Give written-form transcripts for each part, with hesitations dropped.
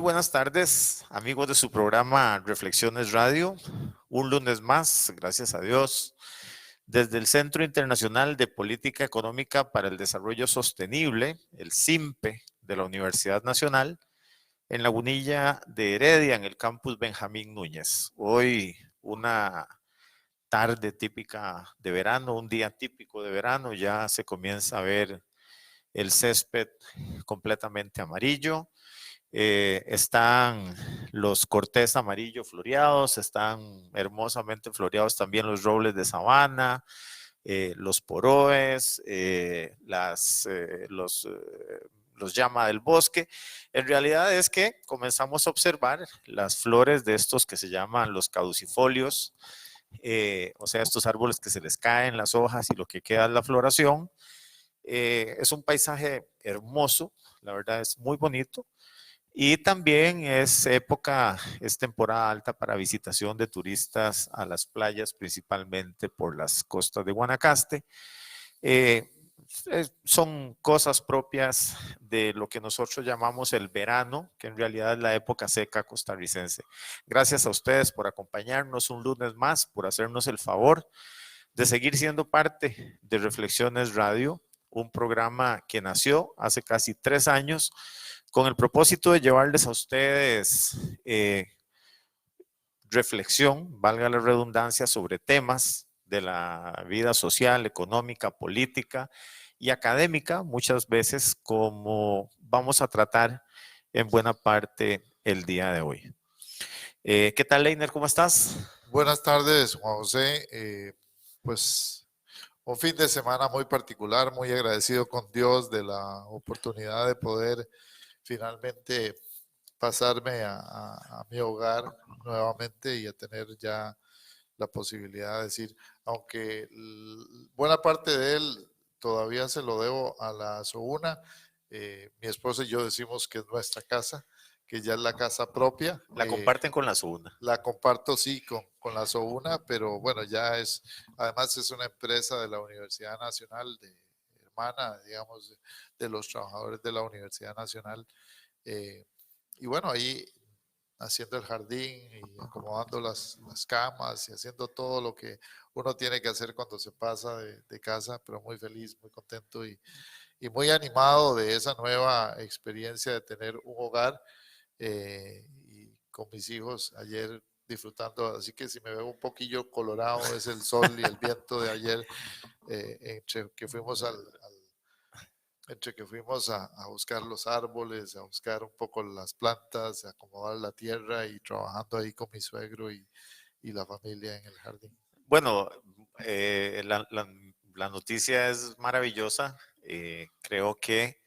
Buenas tardes, amigos de su programa Reflexiones Radio. Un lunes más, gracias a Dios, desde el Centro Internacional de Política Económica para el Desarrollo Sostenible, el CIMPE de la Universidad Nacional, en Lagunilla de Heredia, en el campus Benjamín Núñez. Hoy una tarde típica de verano, un día típico de verano, ya se comienza a ver el césped completamente amarillo. Están los cortés amarillo floreados, están hermosamente floreados también los robles de sabana, los poroes, los llama del bosque. En realidad es que comenzamos a observar las flores de estos que se llaman los caducifolios, o sea, estos árboles que se les caen las hojas y lo que queda es la floración. Es un paisaje hermoso, la verdad es muy bonito. Y también es temporada alta para visitación de turistas a las playas, principalmente por las costas de Guanacaste. Eh, Son cosas propias de lo que nosotros llamamos el verano, que en realidad es la época seca costarricense. Gracias a ustedes por acompañarnos un lunes más, por hacernos el favor de seguir siendo parte de Reflexiones Radio, un programa que nació hace casi 3 años con el propósito de llevarles a ustedes reflexión, valga la redundancia, sobre temas de la vida social, económica, política y académica, muchas veces como vamos a tratar en buena parte el día de hoy. ¿Qué tal, Leiner? ¿Cómo estás? Buenas tardes, Juan José. Pues un fin de semana muy particular, muy agradecido con Dios de la oportunidad de poder finalmente pasarme a mi hogar nuevamente y a tener ya la posibilidad de decir, aunque buena parte de él todavía se lo debo a la SOUNA, mi esposa y yo decimos que es nuestra casa, que ya es la casa propia. La comparten con la SUNA. La comparto sí con la SOUNA, pero bueno, además es una empresa de la Universidad Nacional, hermana, digamos, de los trabajadores de la Universidad Nacional. Eh, y bueno, ahí haciendo el jardín y acomodando las camas y haciendo todo lo que uno tiene que hacer cuando se pasa de casa, pero muy feliz, muy contento y muy animado de esa nueva experiencia de tener un hogar y con mis hijos ayer disfrutando, así que si me veo un poquillo colorado es el sol y el viento de ayer, entre que fuimos entre que fuimos a buscar los árboles, a buscar un poco las plantas, a acomodar la tierra y trabajando ahí con mi suegro y la familia en el jardín. Bueno, la noticia es maravillosa. Creo que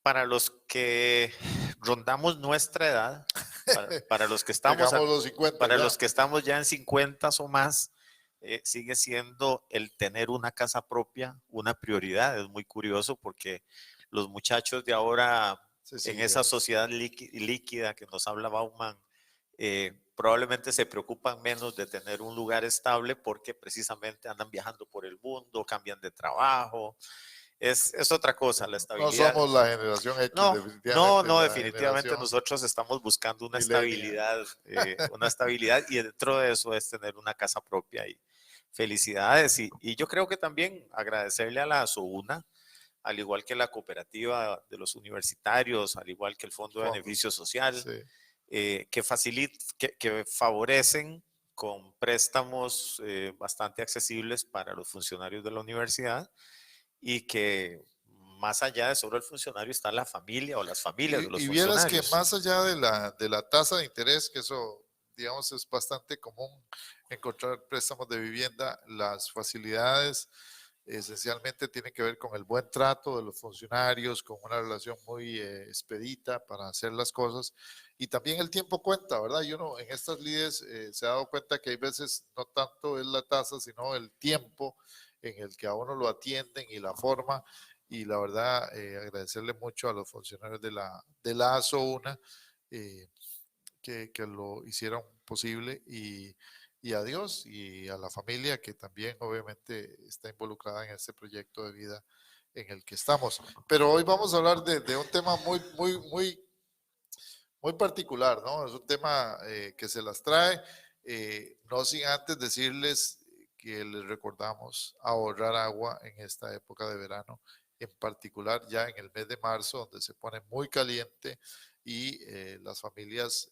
para los que rondamos nuestra edad, para los que estamos, Llegamos a los 50 para ya. los que estamos ya en 50 o más, sigue siendo el tener una casa propia una prioridad. Es muy curioso porque los muchachos de ahora, Sí, en sí, esa sociedad líquida que nos habla Bauman, probablemente se preocupan menos de tener un lugar estable porque precisamente andan viajando por el mundo, cambian de trabajo. Es otra cosa, la no estabilidad. somos la generación X, No, no, definitivamente, no, la definitivamente generación nosotros estamos buscando millennial. una estabilidad y dentro de eso es tener una casa propia y felicidades. Y yo creo que también agradecerle a la SOUNA, al igual que la cooperativa de los universitarios, al igual que el Fondo de Fondos, Beneficio Social, sí. que favorecen con préstamos bastante accesibles para los funcionarios de la universidad y que más allá de solo el funcionario está la familia o las familias de los Y vieras que funcionarios. más allá de la tasa de interés, que eso, digamos, es bastante común encontrar préstamos de vivienda, las facilidades esencialmente tienen que ver con el buen trato de los funcionarios, con una relación muy expedita para hacer las cosas. Y también el tiempo cuenta, ¿verdad? Y uno en estas lides se ha dado cuenta que hay veces no tanto es la tasa, sino el tiempo en el que a uno lo atienden y la forma y la verdad agradecerle mucho a los funcionarios de la ASOUNA que lo hicieron posible y a Dios y a la familia que también obviamente está involucrada en este proyecto de vida en el que estamos. Pero hoy vamos a hablar de un tema muy muy particular, ¿no? Es un tema que se las trae, no sin antes decirles que les recordamos ahorrar agua en esta época de verano, en particular ya en el mes de marzo, donde se pone muy caliente y las familias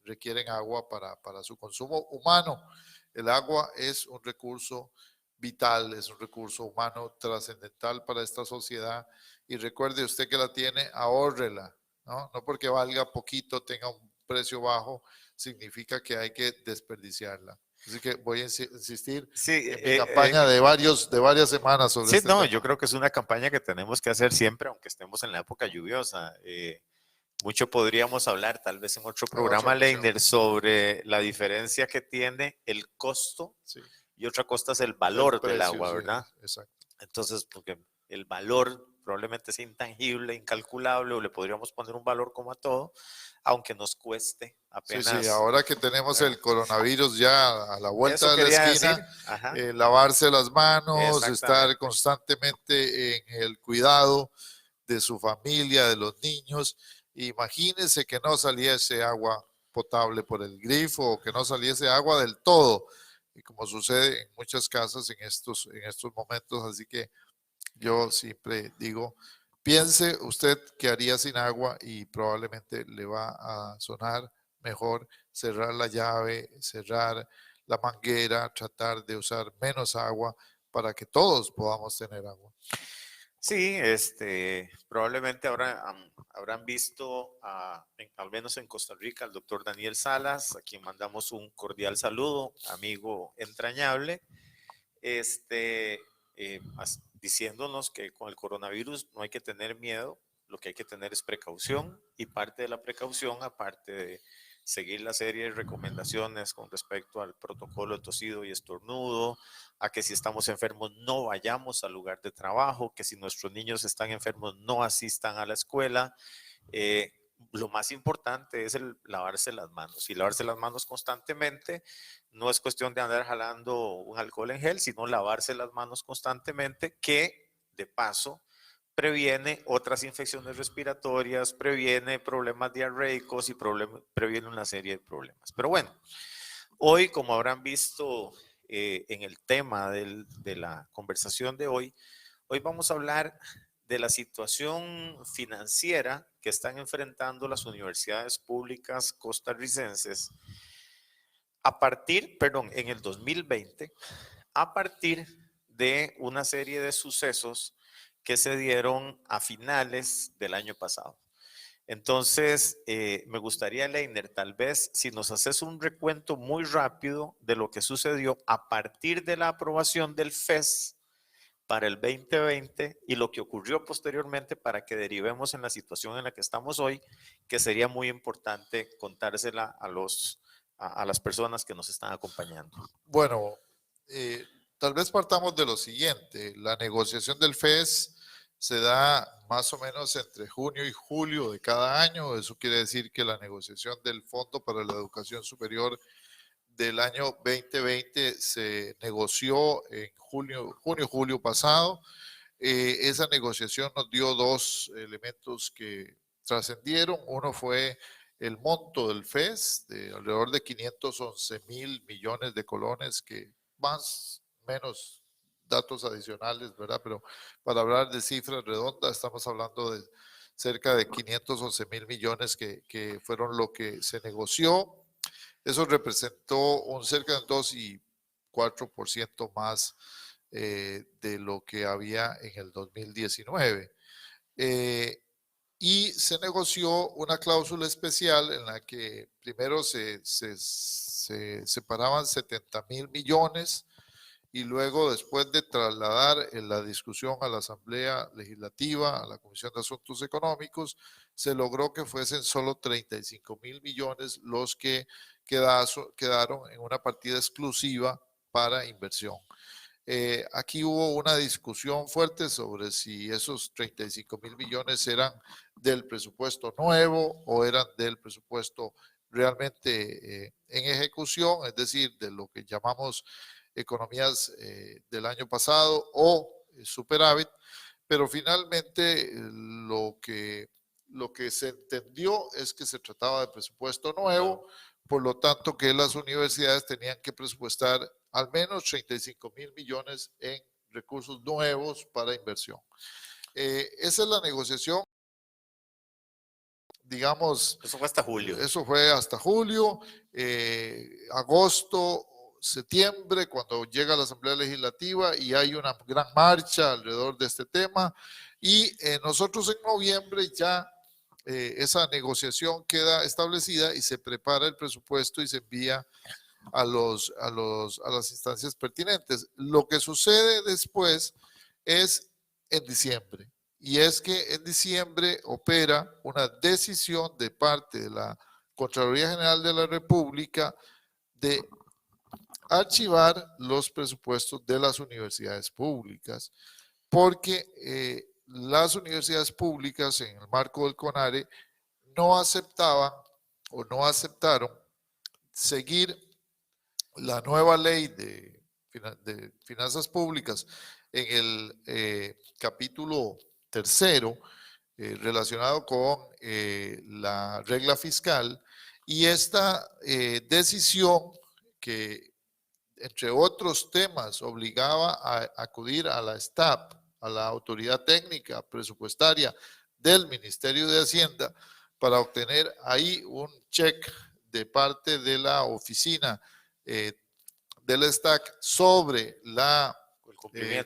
requieren agua para su consumo humano. El agua es un recurso vital, es un recurso humano trascendental para esta sociedad y recuerde usted que la tiene, ahórrela, ¿no? No porque valga poquito, tenga un precio bajo, significa que hay que desperdiciarla. Así que voy a insistir Sí, en mi campaña de varias semanas sobre sí, este no, yo tema. creo que es una campaña que tenemos que hacer siempre, aunque estemos en la época lluviosa. Mucho podríamos hablar, tal vez en otro En otra programa, ocasión. Leiner, sobre la diferencia que tiene el costo Sí, y otra cosa es el el valor del precio, agua, sí, ¿verdad? exacto. Entonces, porque el valor probablemente es intangible, incalculable, o le podríamos poner un valor como a todo, aunque nos cueste Sí, sí, apenas, ahora que tenemos ¿verdad? el coronavirus ya a la vuelta Eso de la quería decir, esquina, ajá, lavarse las manos, estar exactamente. constantemente en el cuidado de su familia, de los niños. Imagínense que no saliese agua potable por el grifo o que no saliese agua del todo, y como sucede en muchas casas en estos momentos. Así que yo siempre digo, piense usted qué haría sin agua y probablemente le va a sonar mejor cerrar la llave, cerrar la manguera, tratar de usar menos agua para que todos podamos tener agua. Sí, probablemente habrán visto, al menos en Costa Rica, al doctor Daniel Salas, a quien mandamos un cordial saludo, amigo entrañable, diciéndonos que con el coronavirus no hay que tener miedo, lo que hay que tener es precaución y parte de la precaución, aparte de seguir la serie de recomendaciones con respecto al protocolo de tosido y estornudo, a que si estamos enfermos no vayamos al lugar de trabajo, que si nuestros niños están enfermos no asistan a la escuela. Eh, lo más importante es el lavarse las manos y lavarse las manos constantemente. No es cuestión de andar jalando un alcohol en gel, sino lavarse las manos constantemente, que de paso previene otras infecciones respiratorias, previene problemas diarreicos y previene una serie de problemas. Pero bueno, hoy, como habrán visto en el tema de la conversación de hoy vamos a hablar de la situación financiera que están enfrentando las universidades públicas costarricenses en el 2020, a partir de una serie de sucesos que se dieron a finales del año pasado. Entonces, me gustaría, Leiner, tal vez si nos haces un recuento muy rápido de lo que sucedió a partir de la aprobación del FES para el 2020 y lo que ocurrió posteriormente para que derivemos en la situación en la que estamos hoy, que sería muy importante contársela a las personas que nos están acompañando. Bueno, tal vez partamos de lo siguiente. La negociación del FES se da más o menos entre junio y julio de cada año. Eso quiere decir que la negociación del Fondo para la Educación Superior del año 2020 se negoció en julio pasado. Esa negociación nos dio dos elementos que trascendieron. Uno fue el monto del FES de alrededor de 511 millones de colones, que más o menos datos adicionales, ¿verdad? Pero para hablar de cifras redondas, estamos hablando de cerca de 511 millones que fueron lo que se negoció. Eso representó un cerca de un 2,4% más de lo que había en el 2019. Eh, y se negoció una cláusula especial en la que primero se separaban 70 millones y luego, después de trasladar la discusión a la Asamblea Legislativa, a la Comisión de Asuntos Económicos, se logró que fuesen solo 35 millones los que quedaron en una partida exclusiva para inversión. Aquí hubo una discusión fuerte sobre si esos 35 millones eran del presupuesto nuevo o eran del presupuesto realmente en ejecución, es decir, de lo que llamamos economías del año pasado o superávit, pero finalmente lo que lo que se entendió es que se trataba de presupuesto nuevo, por lo tanto que las universidades tenían que presupuestar al menos 35.000 millones en recursos nuevos para inversión. Esa es la negociación, digamos. Eso fue hasta julio. Eso fue hasta julio, agosto, septiembre, cuando llega la Asamblea Legislativa y hay una gran marcha alrededor de este tema. Y nosotros en noviembre ya esa negociación queda establecida y se prepara el presupuesto y se envía a las instancias pertinentes. Lo que sucede después es en diciembre. Y es que en diciembre opera una decisión de parte de la Contraloría General de la República de archivar los presupuestos de las universidades públicas, porque las universidades públicas en el marco del CONARE no aceptaban o no aceptaron seguir la nueva ley de finanzas públicas en el capítulo tercero relacionado con la regla fiscal, y esta decisión que entre otros temas obligaba a acudir a la STAP, a la Autoridad Técnica Presupuestaria del Ministerio de Hacienda, para obtener ahí un check de parte de la oficina del STAC sobre el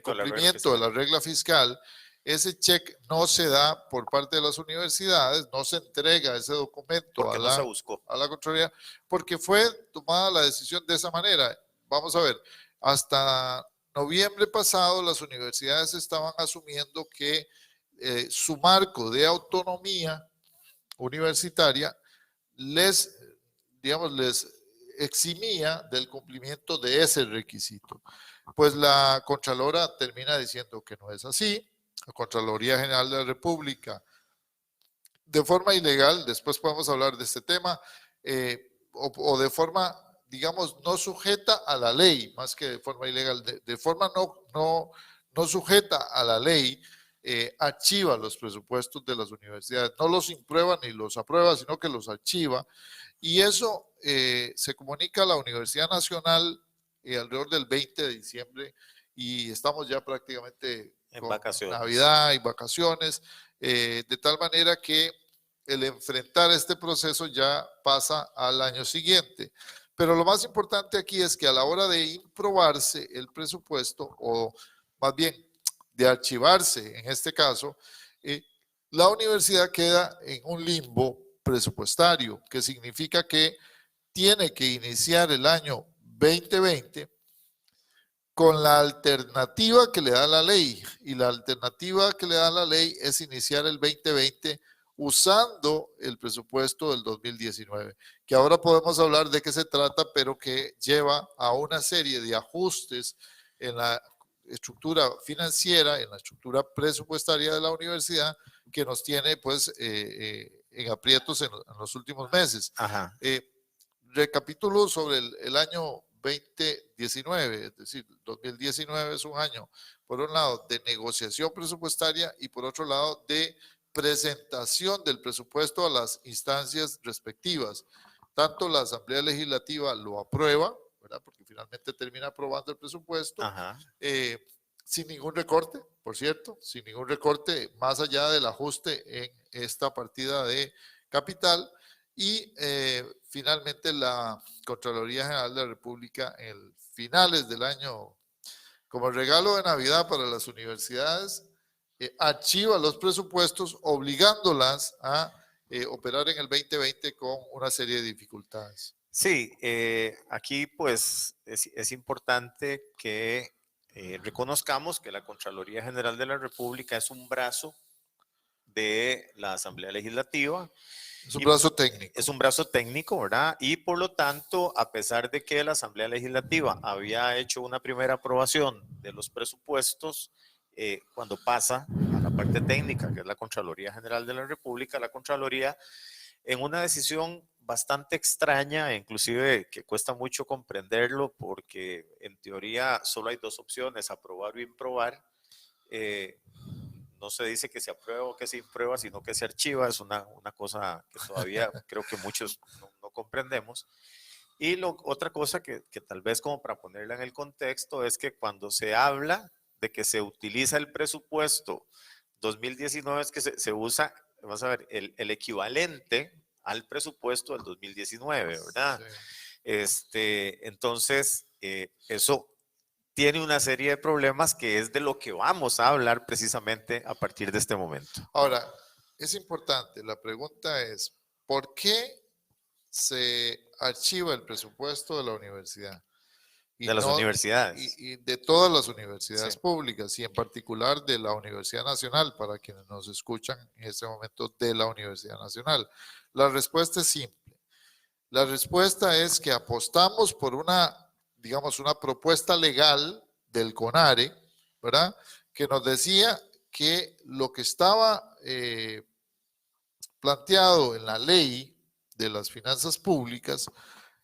cumplimiento de la regla fiscal. Ese cheque no se da por parte de las universidades, no se entrega ese documento a la Contraloría, porque fue tomada la decisión de esa manera. Vamos a ver, hasta noviembre pasado las universidades estaban asumiendo que su marco de autonomía universitaria les eximía del cumplimiento de ese requisito. Pues la Contralora termina diciendo que no es así. La Contraloría General de la República, de forma ilegal, después podemos hablar de este tema, o de forma, digamos, no sujeta a la ley, más que de forma ilegal, de forma no sujeta a la ley, archiva los presupuestos de las universidades, no los imprueba ni los aprueba, sino que los archiva, y eso se comunica a la Universidad Nacional alrededor del 20 de diciembre, y estamos ya prácticamente en con vacaciones. Navidad y vacaciones, de tal manera que el enfrentar este proceso ya pasa al año siguiente. Pero lo más importante aquí es que a la hora de improbarse el presupuesto, o más bien de archivarse en este caso, la universidad queda en un limbo presupuestario, que significa que tiene que iniciar el año 2020 con la alternativa que le da la ley, y la alternativa que le da la ley es iniciar el 2020 usando el presupuesto del 2019, que ahora podemos hablar de qué se trata, pero que lleva a una serie de ajustes en la estructura financiera, en la estructura presupuestaria de la universidad, que nos tiene pues en aprietos en los últimos meses. Recapitulo sobre el año 2019, es decir, 2019 es un año, por un lado, de negociación presupuestaria y por otro lado, de presentación del presupuesto a las instancias respectivas. Tanto la Asamblea Legislativa lo aprueba, ¿verdad? Porque finalmente termina aprobando el presupuesto, sin ningún recorte, por cierto, sin ningún recorte más allá del ajuste en esta partida de capital. Y finalmente la Contraloría General de la República en finales del año, como regalo de Navidad para las universidades, archiva los presupuestos obligándolas a operar en el 2020 con una serie de dificultades. Sí, aquí pues es importante que reconozcamos que la Contraloría General de la República es un brazo de la Asamblea Legislativa. Es un brazo técnico. Es un brazo técnico, ¿verdad? Y por lo tanto, a pesar de que la Asamblea Legislativa había hecho una primera aprobación de los presupuestos, cuando pasa a la parte técnica, que es la Contraloría General de la República, la Contraloría, en una decisión bastante extraña, inclusive que cuesta mucho comprenderlo, porque en teoría solo hay dos opciones, aprobar o improbar, no se dice que se aprueba o que se imprueba, sino que se archiva. Es una cosa que todavía creo que muchos no comprendemos. Y otra cosa que tal vez como para ponerla en el contexto es que cuando se habla de que se utiliza el presupuesto 2019 es que se usa, vamos a ver, el equivalente al presupuesto del 2019, ¿verdad? Entonces, eso tiene una serie de problemas que es de lo que vamos a hablar precisamente a partir de este momento. Ahora, es importante, la pregunta es, ¿por qué se archiva el presupuesto de la universidad? De las universidades. Y de todas las universidades Sí. públicas y en particular de la Universidad Nacional, para quienes nos escuchan en este momento de la Universidad Nacional. La respuesta es simple. La respuesta es que apostamos por una, digamos, una propuesta legal del CONARE, ¿verdad? Que nos decía que lo que estaba planteado en la ley de las finanzas públicas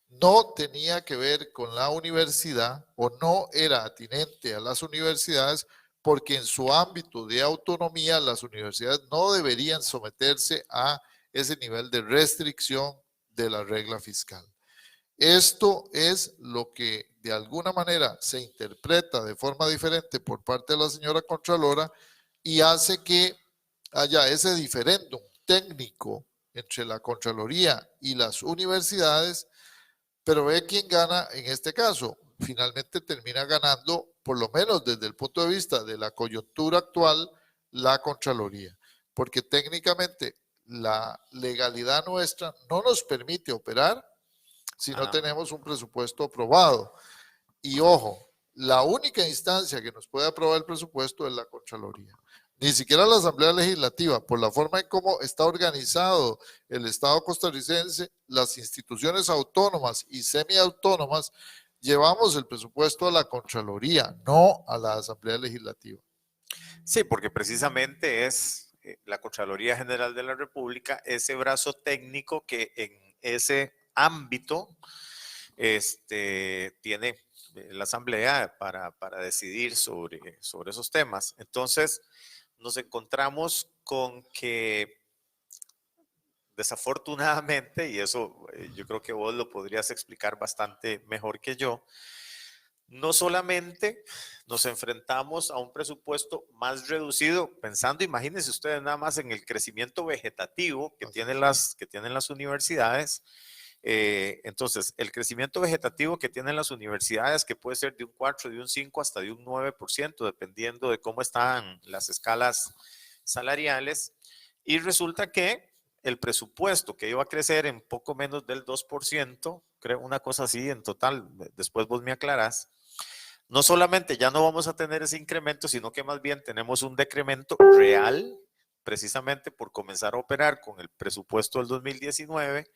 no tenía que ver con la universidad o no era atinente a las universidades porque en su ámbito de autonomía las universidades no deberían someterse a ese nivel de restricción de la regla fiscal. Esto es lo que de alguna manera se interpreta de forma diferente por parte de la señora Contralora y hace que haya ese diferéndum técnico entre la Contraloría y las universidades, pero ve quién gana en este caso. Finalmente termina ganando, por lo menos desde el punto de vista de la coyuntura actual, la Contraloría, porque técnicamente la legalidad nuestra no nos permite operar si no tenemos un presupuesto aprobado. Y ojo, la única instancia que nos puede aprobar el presupuesto es la Contraloría. Ni siquiera la Asamblea Legislativa, por la forma en cómo está organizado el Estado costarricense, las instituciones autónomas y semiautónomas, llevamos el presupuesto a la Contraloría, no a la Asamblea Legislativa. Sí, porque precisamente es la Contraloría General de la República, ese brazo técnico que en ese ámbito tiene la Asamblea para decidir sobre esos temas. Entonces, nos encontramos con que desafortunadamente, y eso yo creo que vos lo podrías explicar bastante mejor que yo, no solamente nos enfrentamos a un presupuesto más reducido, pensando, imagínense ustedes nada más en el crecimiento vegetativo que tienen las universidades. Entonces, el crecimiento vegetativo que tienen las universidades, que puede ser de un 4, de un 5, hasta de un 9%, dependiendo de cómo están las escalas salariales. Y resulta que el presupuesto que iba a crecer en poco menos del 2%, creo una cosa así en total, después vos me aclarás, no solamente ya no vamos a tener ese incremento, sino que más bien tenemos un decremento real, precisamente por comenzar a operar con el presupuesto del 2019,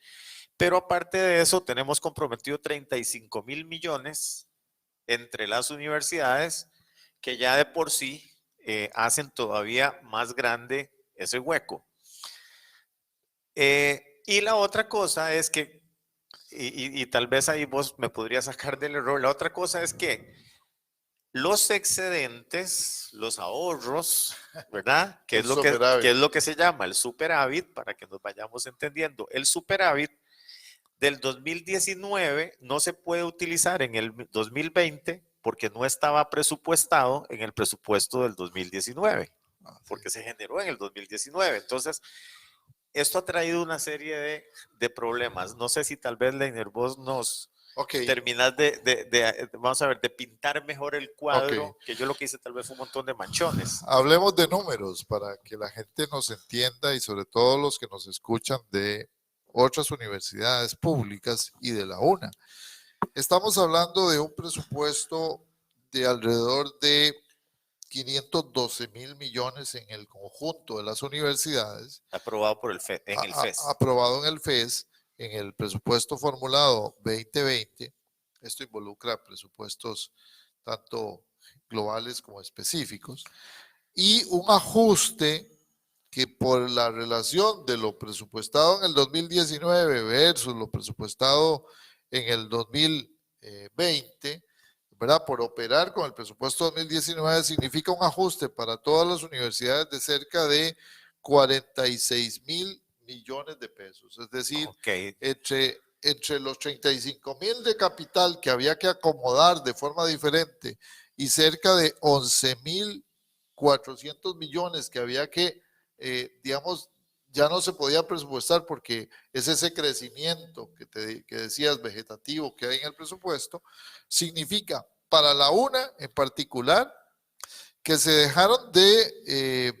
pero aparte de eso tenemos comprometido 35,000 millones entre las universidades que ya de por sí hacen todavía más grande ese hueco. Y la otra cosa es que, y tal vez ahí vos me podrías sacar del error, la otra cosa es que los excedentes, los ahorros, ¿verdad? ¿Qué es lo que se llama el superávit? Para que nos vayamos entendiendo. El superávit del 2019 no se puede utilizar en el 2020 porque no estaba presupuestado en el presupuesto del 2019, porque se generó en el 2019. Entonces, esto ha traído una serie de problemas. No sé si tal vez, Leiner, vos nos terminas vamos a ver, de pintar mejor el cuadro, que yo lo que hice tal vez fue un montón de manchones. Hablemos de números para que la gente nos entienda y sobre todo los que nos escuchan de otras universidades públicas y de la UNA. Estamos hablando de un presupuesto de alrededor de 512,000 millones en el conjunto de las universidades. Aprobado por el FES, en el FES. Aprobado en el FES, en el presupuesto formulado 2020. Esto involucra presupuestos tanto globales como específicos. Y un ajuste que por la relación de lo presupuestado en el 2019 versus lo presupuestado en el 2020 ¿verdad? Por operar con el presupuesto 2019 significa un ajuste para todas las universidades de cerca de 46,000 millones de pesos. Es decir, Ok. entre los 35,000 de capital que había que acomodar de forma diferente y cerca de 11,400 millones que había que, digamos, ya no se podía presupuestar porque es ese crecimiento que decías vegetativo que hay en el presupuesto, significa para la UNA en particular que se dejaron de,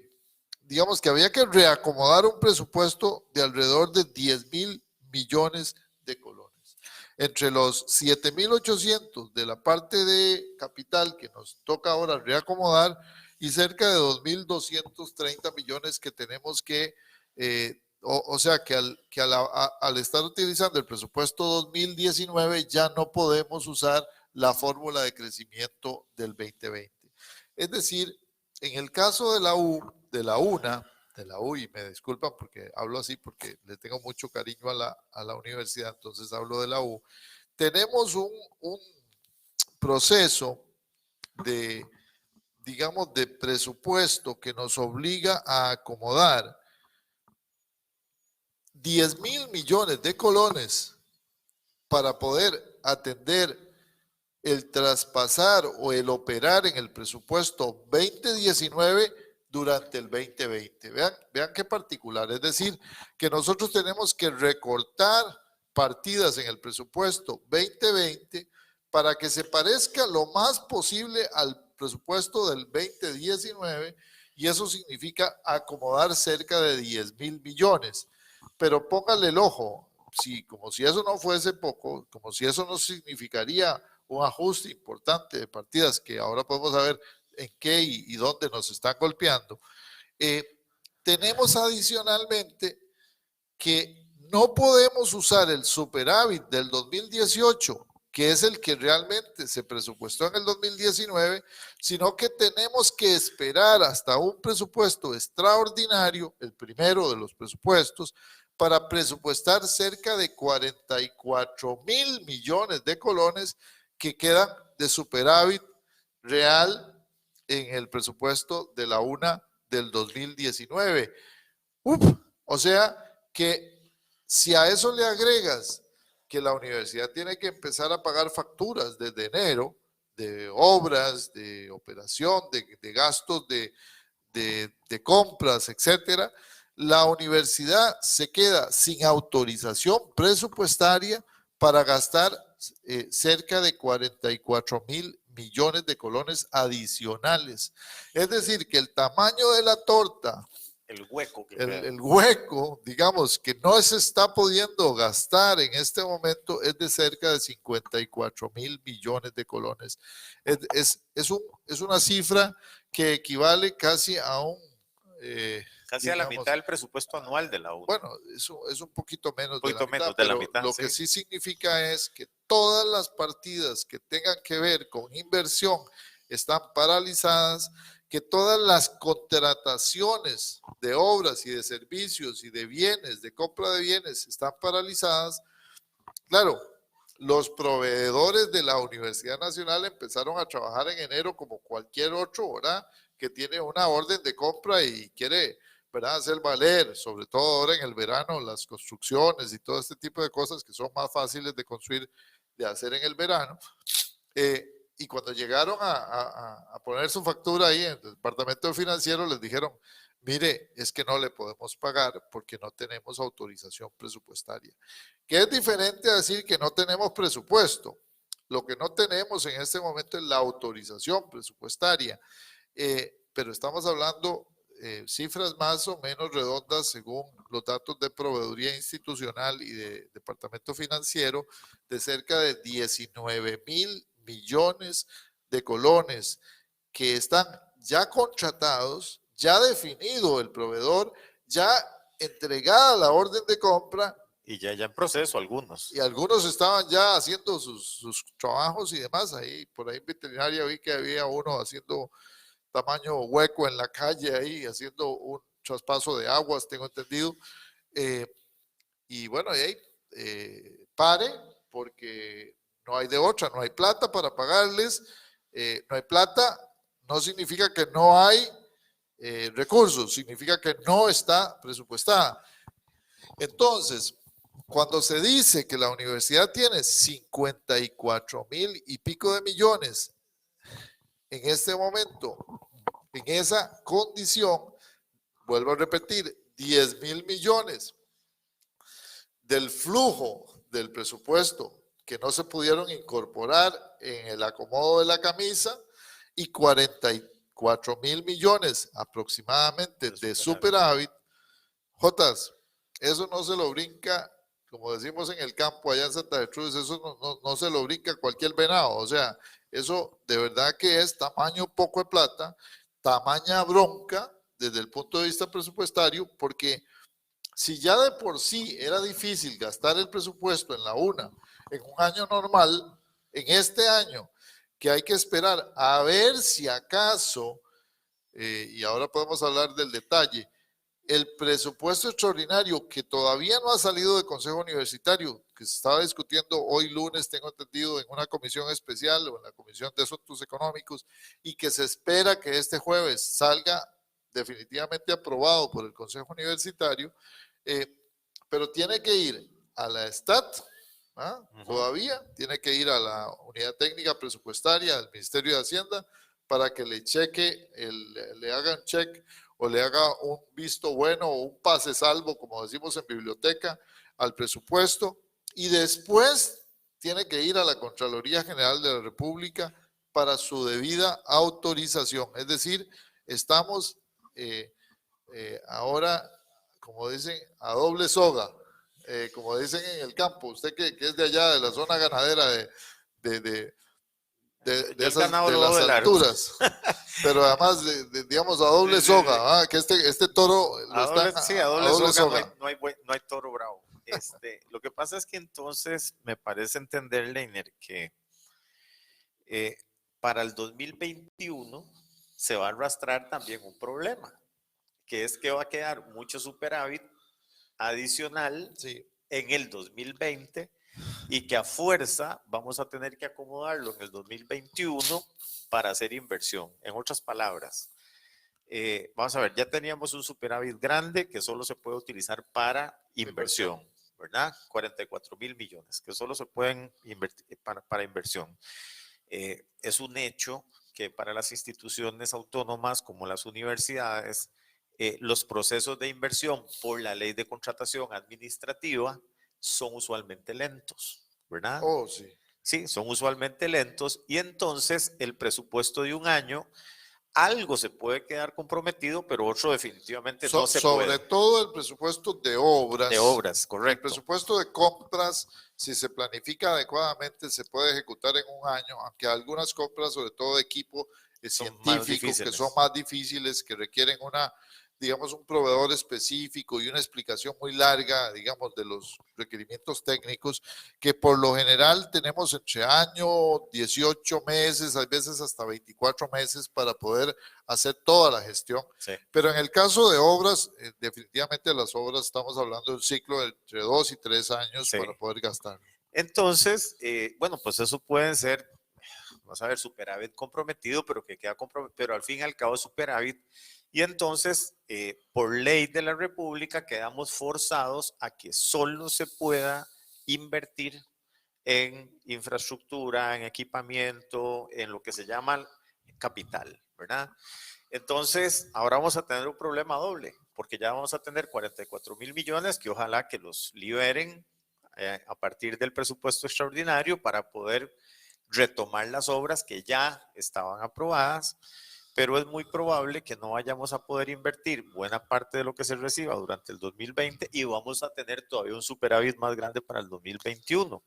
digamos que había que reacomodar un presupuesto de alrededor de 10,000 millones de colones. Entre los 7,800 de la parte de capital que nos toca ahora reacomodar y cerca de 2,230 millones que tenemos que, o sea que al estar utilizando el presupuesto 2019 ya no podemos usar la fórmula de crecimiento del 2020. Es decir, en el caso de la UNA, de la U, y me disculpan porque hablo así porque le tengo mucho cariño a la universidad, entonces hablo de la U, tenemos un proceso de, digamos, de presupuesto que nos obliga a acomodar 10,000 millones de colones para poder atender el traspasar o el operar en el presupuesto 2019 durante el 2020. Vean qué particular. Es decir, que nosotros tenemos que recortar partidas en el presupuesto 2020 para que se parezca lo más posible al presupuesto del 2019 y eso significa acomodar cerca de 10,000 millones. Pero póngale el ojo, como si eso no fuese poco, como si eso no significaría un ajuste importante de partidas que ahora podemos saber en qué y dónde nos están golpeando. Tenemos adicionalmente que no podemos usar el superávit del 2018, que es el que realmente se presupuestó en el 2019, sino que tenemos que esperar hasta un presupuesto extraordinario, el primero de los presupuestos, para presupuestar cerca de 44,000 millones de colones que quedan de superávit real en el presupuesto de la UNA del 2019. O sea que si a eso le agregas que la universidad tiene que empezar a pagar facturas desde enero de obras, de operación, de gastos, de compras, etcétera, la universidad se queda sin autorización presupuestaria para gastar cerca de 44,000 millones de colones adicionales. Es decir, que el tamaño de la torta, el hueco, el hueco, digamos, que no se está pudiendo gastar en este momento es de cerca de 54,000 millones de colones. Es una cifra que equivale casi a un... casi digamos, a la mitad del presupuesto anual de la UNA. Bueno, eso es un poquito menos, de la mitad, lo que sí significa es que todas las partidas que tengan que ver con inversión están paralizadas, que todas las contrataciones de obras y de servicios y de bienes, de compra de bienes, están paralizadas. Claro, los proveedores de la Universidad Nacional empezaron a trabajar en enero como cualquier otro, ¿verdad? Que tiene una orden de compra y quiere, ¿verdad?, hacer valer, sobre todo ahora en el verano, las construcciones y todo este tipo de cosas que son más fáciles de construir, de hacer en el verano. Y cuando llegaron a poner su factura ahí en el departamento financiero, les dijeron, mire, es que no le podemos pagar porque no tenemos autorización presupuestaria. Que es diferente a decir que no tenemos presupuesto. Lo que no tenemos en este momento es la autorización presupuestaria. Pero estamos hablando cifras más o menos redondas según los datos de proveeduría institucional y de departamento financiero de cerca de 19,000 millones de colones que están ya contratados, ya definido el proveedor, ya entregada la orden de compra. Y ya en proceso algunos. Y algunos estaban ya haciendo sus trabajos y demás. Ahí, por ahí en veterinaria vi que había uno haciendo tamaño hueco en la calle ahí, haciendo un traspaso de aguas, tengo entendido. Y bueno, ahí pare, porque no hay de otra, no hay plata para pagarles, no hay plata, no significa que no hay recursos, significa que no está presupuestada. Entonces, cuando se dice que la universidad tiene 54,000 y pico de millones en este momento, en esa condición, vuelvo a repetir, 10,000 millones del flujo del presupuesto que no se pudieron incorporar en el acomodo de la camisa y 44,000 millones aproximadamente de superávit. Jotas, eso no se lo brinca, como decimos en el campo allá en Santa Gertrudis, eso no se lo brinca cualquier venado. O sea, eso de verdad que es tamaño poco de plata, tamaña bronca desde el punto de vista presupuestario, porque si ya de por sí era difícil gastar el presupuesto en la UNA en un año normal, en este año que hay que esperar a ver si acaso, y ahora podemos hablar del detalle, el presupuesto extraordinario que todavía no ha salido del Consejo Universitario, que se estaba discutiendo hoy lunes, tengo entendido, en una comisión especial o en la Comisión de Asuntos Económicos, y que se espera que este jueves salga definitivamente aprobado por el Consejo Universitario, pero tiene que ir a la STAT, ¿ah? Todavía tiene que ir a la Unidad Técnica Presupuestaria del Ministerio de Hacienda para que le cheque, le hagan check o le haga un visto bueno o un pase salvo, como decimos en biblioteca, al presupuesto, y después tiene que ir a la Contraloría General de la República para su debida autorización. Es decir, estamos ahora, como dicen, a doble soga, como dicen en el campo, usted que es de allá, de la zona ganadera de las alturas, pero además, digamos, a doble soga, que este toro lo está a doble soga. No hay toro bravo. Lo que pasa es que entonces me parece entender, Leiner, que para el 2021 se va a arrastrar también un problema, que es que va a quedar mucho superávit adicional en el 2020 y que a fuerza vamos a tener que acomodarlo en el 2021 para hacer inversión. En otras palabras, vamos a ver, ya teníamos un superávit grande que solo se puede utilizar para inversión, ¿verdad? 44,000 millones que solo se pueden invertir para inversión. Es un hecho que para las instituciones autónomas como las universidades, los procesos de inversión por la ley de contratación administrativa son usualmente lentos, ¿verdad? Oh, sí. Sí, son usualmente lentos y entonces el presupuesto de un año, algo se puede quedar comprometido, pero otro definitivamente no se puede. Sobre todo el presupuesto de obras. De obras, correcto. El presupuesto de compras, si se planifica adecuadamente, se puede ejecutar en un año, aunque algunas compras, sobre todo de equipo científico, que son más difíciles, que requieren digamos, un proveedor específico y una explicación muy larga, digamos, de los requerimientos técnicos, que por lo general tenemos entre año, 18 meses, a veces hasta 24 meses para poder hacer toda la gestión. Sí. Pero en el caso de obras, definitivamente las obras estamos hablando de un ciclo de entre 2 y 3 años para poder gastar. Entonces, bueno, pues eso puede ser, vamos a ver, superávit comprometido, pero que queda comprometido, pero al fin y al cabo superávit. Y entonces, por ley de la República, quedamos forzados a que solo se pueda invertir en infraestructura, en equipamiento, en lo que se llama capital, ¿verdad? Entonces, ahora vamos a tener un problema doble, porque ya vamos a tener 44,000 millones que ojalá que los liberen a partir del presupuesto extraordinario para poder retomar las obras que ya estaban aprobadas, pero es muy probable que no vayamos a poder invertir buena parte de lo que se reciba durante el 2020 y vamos a tener todavía un superávit más grande para el 2021,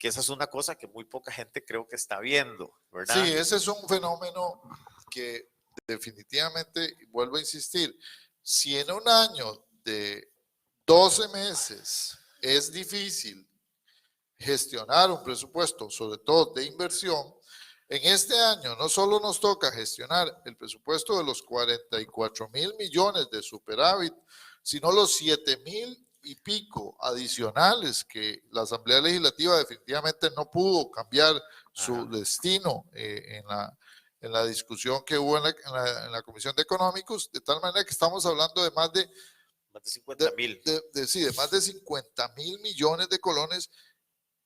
que esa es una cosa que muy poca gente creo que está viendo, ¿verdad? Sí, ese es un fenómeno que definitivamente, vuelvo a insistir, si en un año de 12 meses es difícil gestionar un presupuesto, sobre todo de inversión, en este año no solo nos toca gestionar el presupuesto de los 44,000 millones de superávit, sino los 7,000 y pico adicionales que la Asamblea Legislativa definitivamente no pudo cambiar su destino en la discusión que hubo en la Comisión de Económicos, de tal manera que estamos hablando de más de 50.000. Sí, de más de 50.000 millones de colones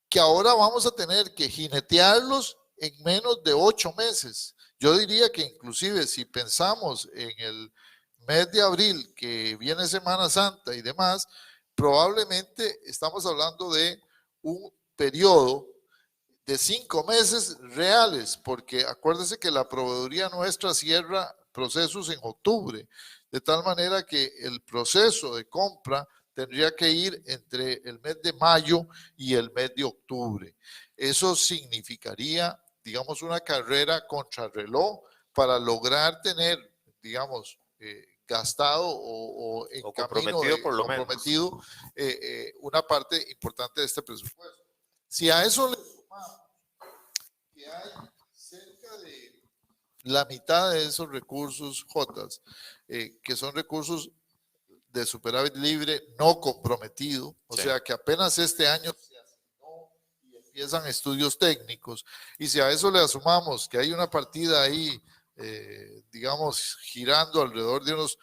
que ahora vamos a tener que jinetearlos en menos de 8 meses. Yo diría que inclusive si pensamos en el mes de abril, que viene Semana Santa y demás, probablemente estamos hablando de un periodo de 5 meses reales, porque acuérdense que la proveeduría nuestra cierra procesos en octubre, de tal manera que el proceso de compra tendría que ir entre el mes de mayo y el mes de octubre. Eso significaría, digamos, una carrera contrarreloj para lograr tener, digamos, gastado o en O camino comprometido por lo comprometido menos. una parte importante de este presupuesto. Si a eso le sumamos que hay cerca de la mitad de esos recursos, Jotas, que son recursos de superávit libre no comprometido, o Sí. sea que apenas este año se asignó y empiezan estudios técnicos, y si a eso le sumamos que hay una partida ahí, digamos, girando alrededor de unos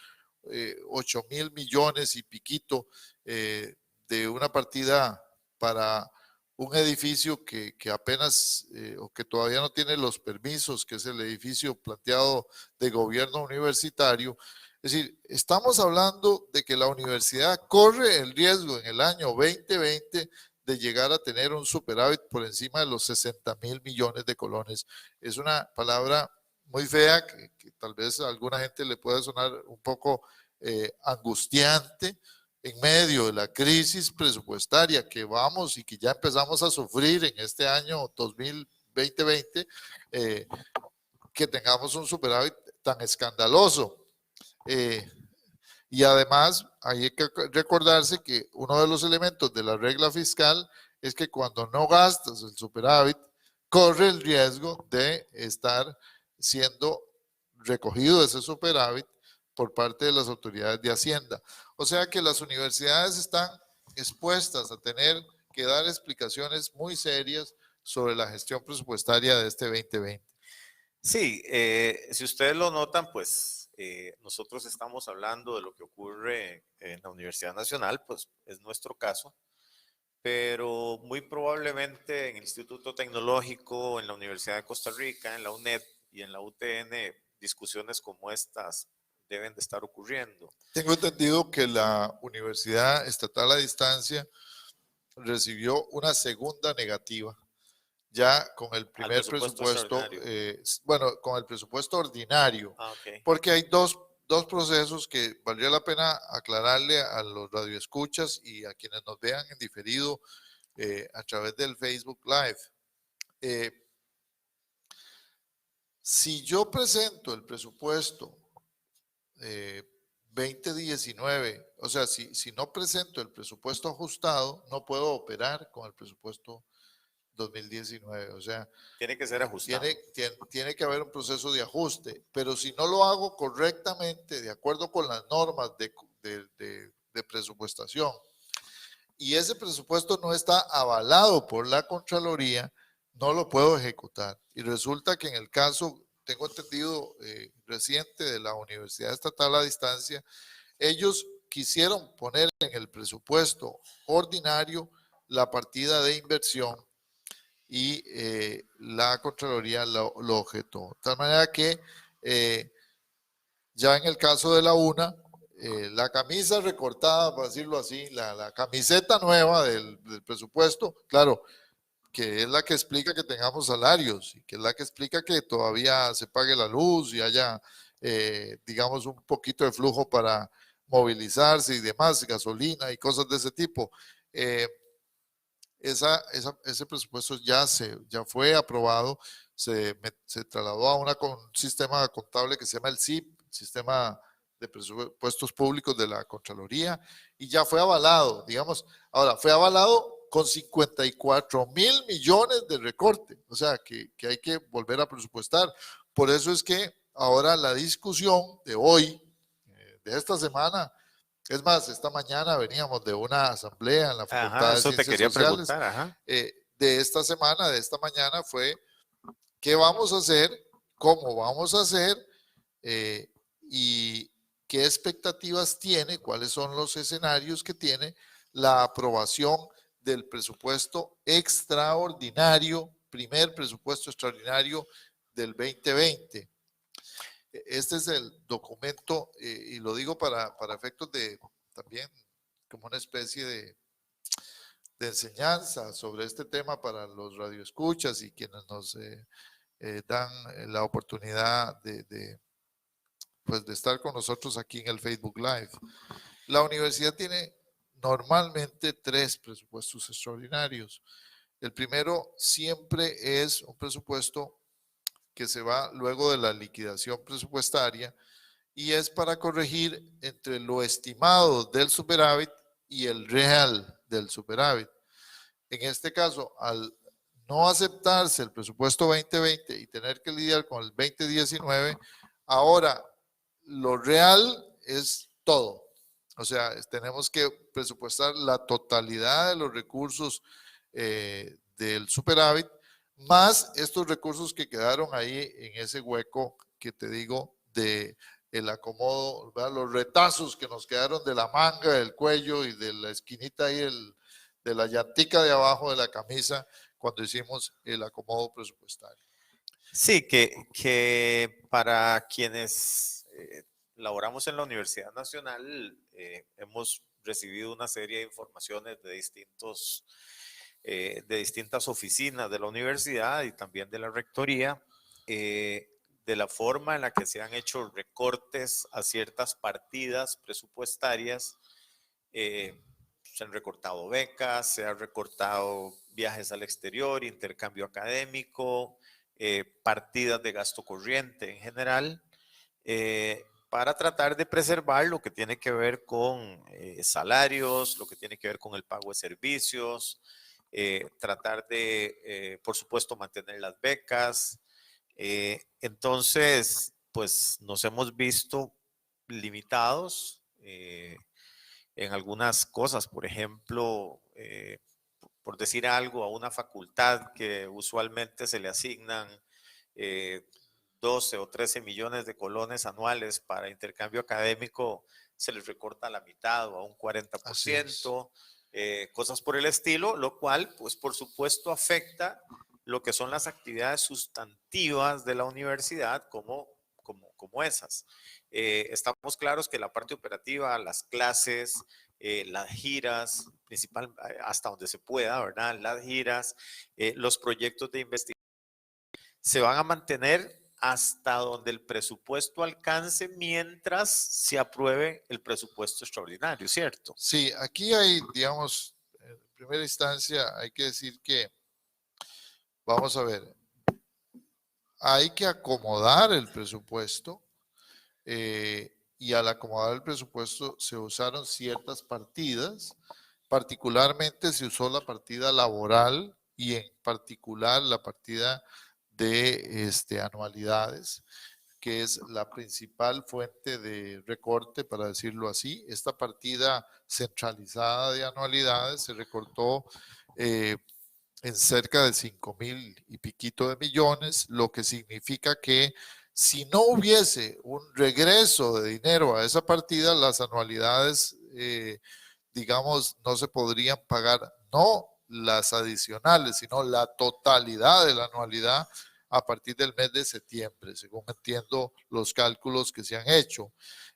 8.000 millones y piquito de una partida para un edificio que apenas o que todavía no tiene los permisos, que es el edificio planteado de gobierno universitario. Es decir, estamos hablando de que la universidad corre el riesgo en el año 2020 de llegar a tener un superávit por encima de los 60.000 millones de colones. Es una palabra muy fea que tal vez a alguna gente le pueda sonar un poco angustiante en medio de la crisis presupuestaria que vamos y que ya empezamos a sufrir en este año 2020, que tengamos un superávit tan escandaloso. Y además hay que recordarse que uno de los elementos de la regla fiscal es que cuando no gastas el superávit, corre el riesgo de estar siendo recogido ese superávit por parte de las autoridades de Hacienda. O sea que las universidades están expuestas a tener que dar explicaciones muy serias sobre la gestión presupuestaria de este 2020. Sí, si ustedes lo notan, pues nosotros estamos hablando de lo que ocurre en la Universidad Nacional, pues es nuestro caso, pero muy probablemente en el Instituto Tecnológico, en la Universidad de Costa Rica, en la UNED y en la UTN, discusiones como estas deben de estar ocurriendo. Tengo entendido que la Universidad Estatal a Distancia recibió una segunda negativa ya con el primer presupuesto, bueno, con el presupuesto ordinario, porque hay dos procesos que valdría la pena aclararle a los radioescuchas y a quienes nos vean en diferido a través del Facebook Live. Si yo presento el presupuesto 2019, o sea, si no presento el presupuesto ajustado, no puedo operar con el presupuesto 2019, o sea, tiene que ser ajustado. Tiene que haber un proceso de ajuste, pero si no lo hago correctamente, de acuerdo con las normas de presupuestación, y ese presupuesto no está avalado por la Contraloría, no lo puedo ejecutar. Y resulta que en el caso, tengo entendido, reciente de la Universidad Estatal a Distancia, ellos quisieron poner en el presupuesto ordinario la partida de inversión y la Contraloría lo objetó. De tal manera que ya en el caso de la UNA, la camisa recortada, por decirlo así, la camiseta nueva del presupuesto, claro, que es la que explica que tengamos salarios y que es la que explica que todavía se pague la luz y haya, digamos, un poquito de flujo para movilizarse y demás, gasolina y cosas de ese tipo. Ese presupuesto ya fue aprobado, se trasladó a un sistema contable que se llama el SIP, Sistema de Presupuestos Públicos de la Contraloría, y ya fue avalado, digamos, ahora fue avalado con 54.000 millones de recorte, o sea que hay que volver a presupuestar. Por eso es que ahora la discusión de hoy, de esta semana, Es más, esta mañana veníamos de una asamblea en la Facultad Ajá, de eso te Ciencias quería Sociales. preguntar, ajá. De esta semana, de esta mañana, fue qué vamos a hacer, cómo vamos a hacer eh, y qué expectativas tiene, cuáles son los escenarios que tiene la aprobación del presupuesto extraordinario, primer presupuesto extraordinario del 2020. Este es el documento, y lo digo para efectos de también como una especie de enseñanza sobre este tema para los radioescuchas y quienes nos dan la oportunidad pues, de estar con nosotros aquí en el Facebook Live. La universidad tiene normalmente 3 presupuestos extraordinarios. El primero siempre es un presupuesto que se va luego de la liquidación presupuestaria y es para corregir entre lo estimado del superávit y el real del superávit. En este caso, al no aceptarse el presupuesto 2020 y tener que lidiar con el 2019, ahora lo real es todo. O sea, tenemos que presupuestar la totalidad de los recursos del superávit, más estos recursos que quedaron ahí en ese hueco que te digo de el acomodo, ¿verdad? Los retazos que nos quedaron de la manga, del cuello y de la esquinita ahí, de la llantica de abajo de la camisa, cuando hicimos el acomodo presupuestario. Sí, que para quienes laboramos en la Universidad Nacional, hemos recibido una serie de informaciones de distintas oficinas de la universidad y también de la rectoría, de la forma en la que se han hecho recortes a ciertas partidas presupuestarias. Se han recortado becas, se han recortado viajes al exterior, intercambio académico, partidas de gasto corriente en general, para tratar de preservar lo que tiene que ver con salarios, lo que tiene que ver con el pago de servicios, tratar de, por supuesto, mantener las becas. Entonces, pues nos hemos visto limitados en algunas cosas, por ejemplo, por decir algo, a una facultad que usualmente se le asignan eh, 12 o 13 millones de colones anuales para intercambio académico, se les recorta a la mitad o a un 40%, cosas por el estilo, lo cual, pues por supuesto, afecta lo que son las actividades sustantivas de la universidad como esas. Estamos claros que la parte operativa, las clases, las giras, principal, hasta donde se pueda, ¿verdad? Las giras, los proyectos de investigación se van a mantener hasta donde el presupuesto alcance mientras se apruebe el presupuesto extraordinario, ¿cierto? Sí, aquí hay, digamos, en primera instancia hay que decir que, vamos a ver, hay que acomodar el presupuesto y al acomodar el presupuesto se usaron ciertas partidas, particularmente se usó la partida laboral y en particular la partida de anualidades, que es la principal fuente de recorte, para decirlo así. Esta partida centralizada de anualidades se recortó en cerca de 5,000 y piquito de millones, lo que significa que si no hubiese un regreso de dinero a esa partida, las anualidades, digamos, no se podrían pagar, no las adicionales, sino la totalidad de la anualidad a partir del mes de septiembre, según entiendo los cálculos que se han hecho.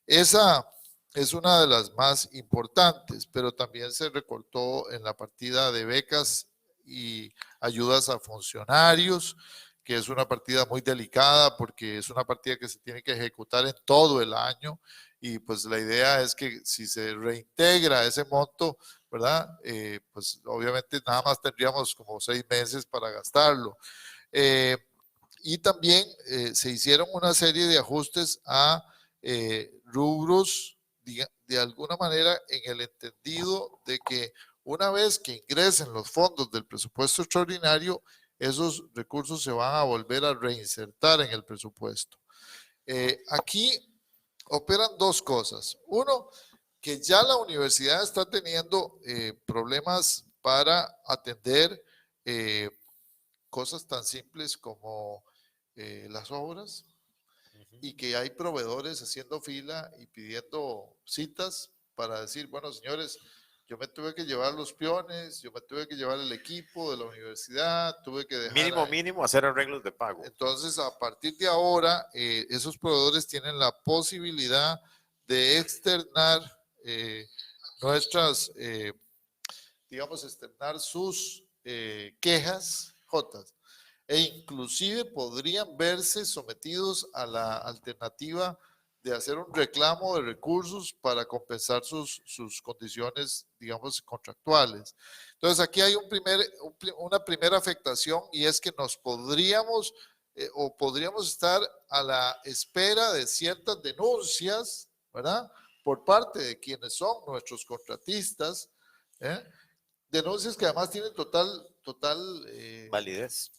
Esa es una de las más importantes, pero también se recortó en la partida de becas y ayudas a funcionarios, que es una partida muy delicada porque es una partida que se tiene que ejecutar en todo el año y pues la idea es que si se reintegra ese monto, ¿verdad? Pues obviamente nada más tendríamos como 6 meses para gastarlo. Y también se hicieron una serie de ajustes a rubros de alguna manera en el entendido de que una vez que ingresen los fondos del presupuesto extraordinario, esos recursos se van a volver a reinsertar en el presupuesto. Aquí operan dos cosas. Uno, que ya la universidad está teniendo problemas para atender cosas tan simples como las obras, y que hay proveedores haciendo fila y pidiendo citas para decir, bueno, señores, yo me tuve que llevar los peones, yo me tuve que llevar el equipo de la universidad, tuve que dejar... Mínimo hacer arreglos de pago. Entonces, a partir de ahora, esos proveedores tienen la posibilidad de externar nuestras, digamos, externar sus quejas, Jotas, e inclusive podrían verse sometidos a la alternativa de hacer un reclamo de recursos para compensar sus condiciones, digamos, contractuales. Entonces, aquí hay una primera afectación, y es que nos podríamos o podríamos estar a la espera de ciertas denuncias, ¿verdad?, por parte de quienes son nuestros contratistas, denuncias que además tienen total validez,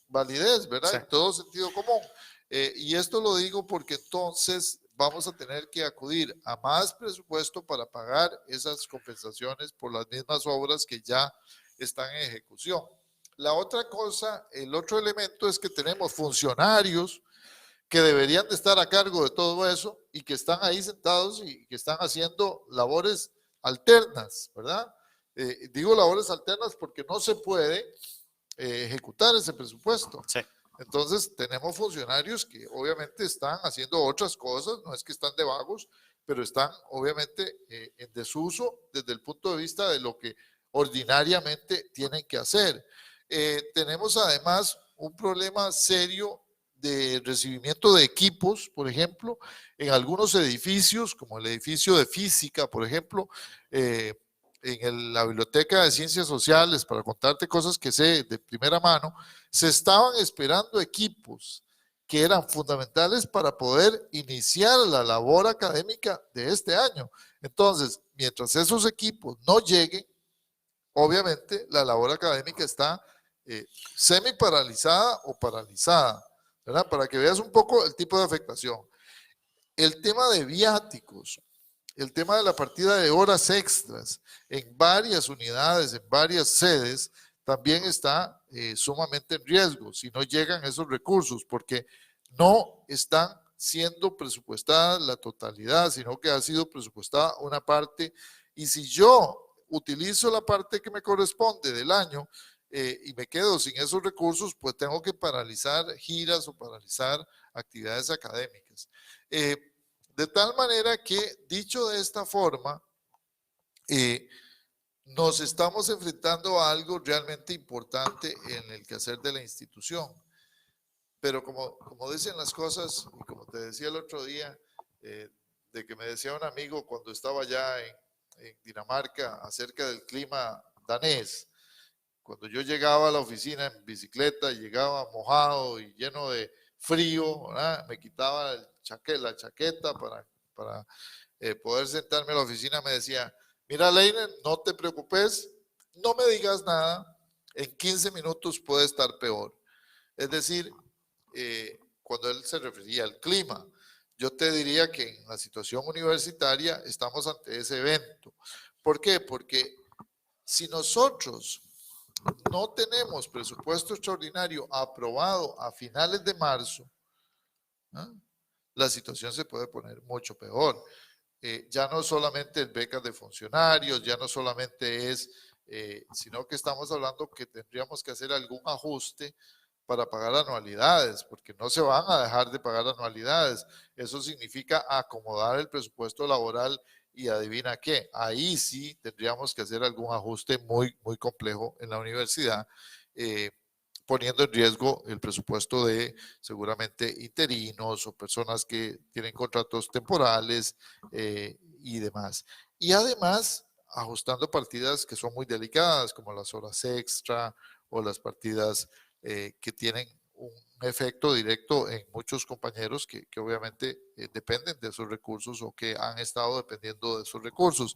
¿verdad? Sí. En todo sentido común. Y esto lo digo porque entonces vamos a tener que acudir a más presupuesto para pagar esas compensaciones por las mismas obras que ya están en ejecución. La otra cosa, el otro elemento es que tenemos funcionarios que deberían de estar a cargo de todo eso y que están ahí sentados y que están haciendo labores alternas, ¿verdad? Digo labores alternas porque no se puede ejecutar ese presupuesto. Sí. Entonces tenemos funcionarios que obviamente están haciendo otras cosas, no es que están de vagos, pero están obviamente en desuso desde el punto de vista de lo que ordinariamente tienen que hacer. Tenemos además un problema serio de recibimiento de equipos, por ejemplo, en algunos edificios, como el edificio de física, por ejemplo, en la Biblioteca de Ciencias Sociales, para contarte cosas que sé de primera mano, se estaban esperando equipos que eran fundamentales para poder iniciar la labor académica de este año. Entonces, mientras esos equipos no lleguen, obviamente la labor académica está semi paralizada o paralizada, ¿verdad? Para que veas un poco el tipo de afectación. El tema de viáticos, el tema de la partida de horas extras en varias unidades, en varias sedes, también está sumamente en riesgo si no llegan esos recursos, porque no están siendo presupuestadas la totalidad, sino que ha sido presupuestada una parte, y si yo utilizo la parte que me corresponde del año y me quedo sin esos recursos, pues tengo que paralizar giras o paralizar actividades académicas. De tal manera que, dicho de esta forma, nos estamos enfrentando a algo realmente importante en el quehacer de la institución. Pero como dicen las cosas, y como te decía el otro día, de que me decía un amigo cuando estaba allá en Dinamarca acerca del clima danés, cuando yo llegaba a la oficina en bicicleta, llegaba mojado y lleno de frío, ¿verdad? Me quitaba la chaqueta para poder sentarme a la oficina, me decía, mira Leiner, no te preocupes, no me digas nada, en 15 minutos puede estar peor. Es decir, cuando él se refería al clima, yo te diría que en la situación universitaria estamos ante ese evento. ¿Por qué? Porque si nosotros no tenemos presupuesto extraordinario aprobado a finales de marzo, ¿no?, la situación se puede poner mucho peor. Ya no solamente es becas de funcionarios, ya no solamente es, sino que estamos hablando que tendríamos que hacer algún ajuste para pagar anualidades, porque no se van a dejar de pagar anualidades. Eso significa acomodar el presupuesto laboral y adivina qué, ahí sí tendríamos que hacer algún ajuste muy, muy complejo en la universidad, poniendo en riesgo el presupuesto de seguramente interinos o personas que tienen contratos temporales y demás. Y además, ajustando partidas que son muy delicadas, como las horas extra o las partidas que tienen un efecto directo en muchos compañeros que obviamente dependen de esos recursos o que han estado dependiendo de esos recursos.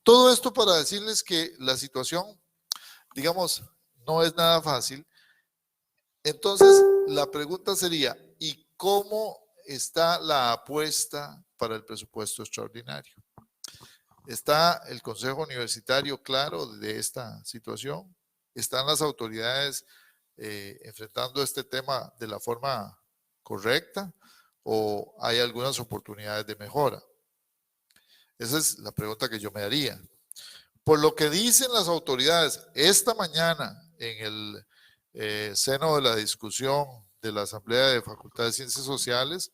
Todo esto para decirles que la situación, digamos, no es nada fácil. Entonces, la pregunta sería, ¿y cómo está la apuesta para el presupuesto extraordinario? ¿Está el Consejo Universitario claro de esta situación? ¿Están las autoridades enfrentando este tema de la forma correcta o hay algunas oportunidades de mejora? Esa es la pregunta que yo me haría. Por lo que dicen las autoridades esta mañana en el seno de la discusión de la Asamblea de Facultad de Ciencias Sociales,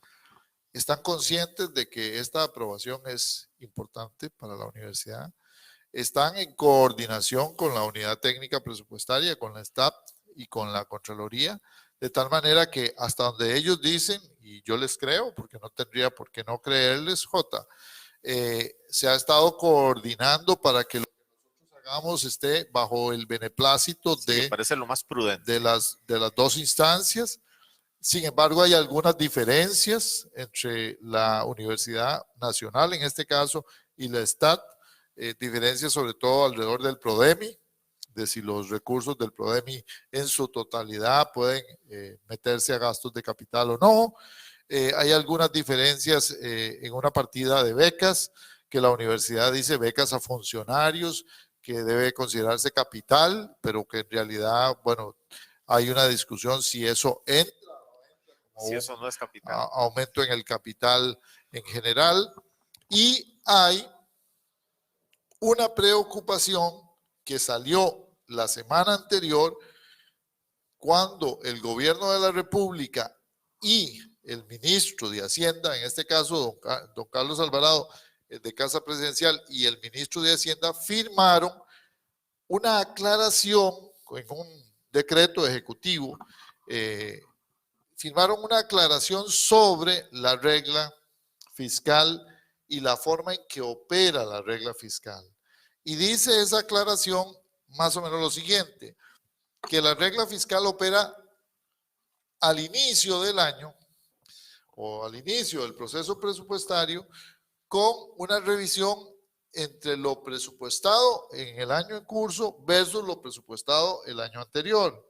están conscientes de que esta aprobación es importante para la universidad. Están en coordinación con la Unidad Técnica Presupuestaria, con la STAP y con la Contraloría, de tal manera que hasta donde ellos dicen, y yo les creo, porque no tendría por qué no creerles, se ha estado coordinando para que lo que nosotros hagamos esté bajo el beneplácito Sí, me parece lo más prudente. de las dos instancias. Sin embargo, hay algunas diferencias entre la Universidad Nacional, en este caso, y la STAT, diferencias sobre todo alrededor del PRODEMI, de si los recursos del PRODEMI en su totalidad pueden meterse a gastos de capital o no. Hay algunas diferencias en una partida de becas, que la universidad dice becas a funcionarios, que debe considerarse capital, pero que en realidad, bueno, hay una discusión si eso entra si eso no es capital. Aumento en el capital en general. Y hay una preocupación que salió la semana anterior cuando el gobierno de la República y el ministro de Hacienda, en este caso don Carlos Alvarado, de Casa Presidencial, y el ministro de Hacienda firmaron una aclaración en un decreto ejecutivo, firmaron una aclaración sobre la regla fiscal y la forma en que opera la regla fiscal. Y dice esa aclaración más o menos lo siguiente, que la regla fiscal opera al inicio del año o al inicio del proceso presupuestario con una revisión entre lo presupuestado en el año en curso versus lo presupuestado el año anterior,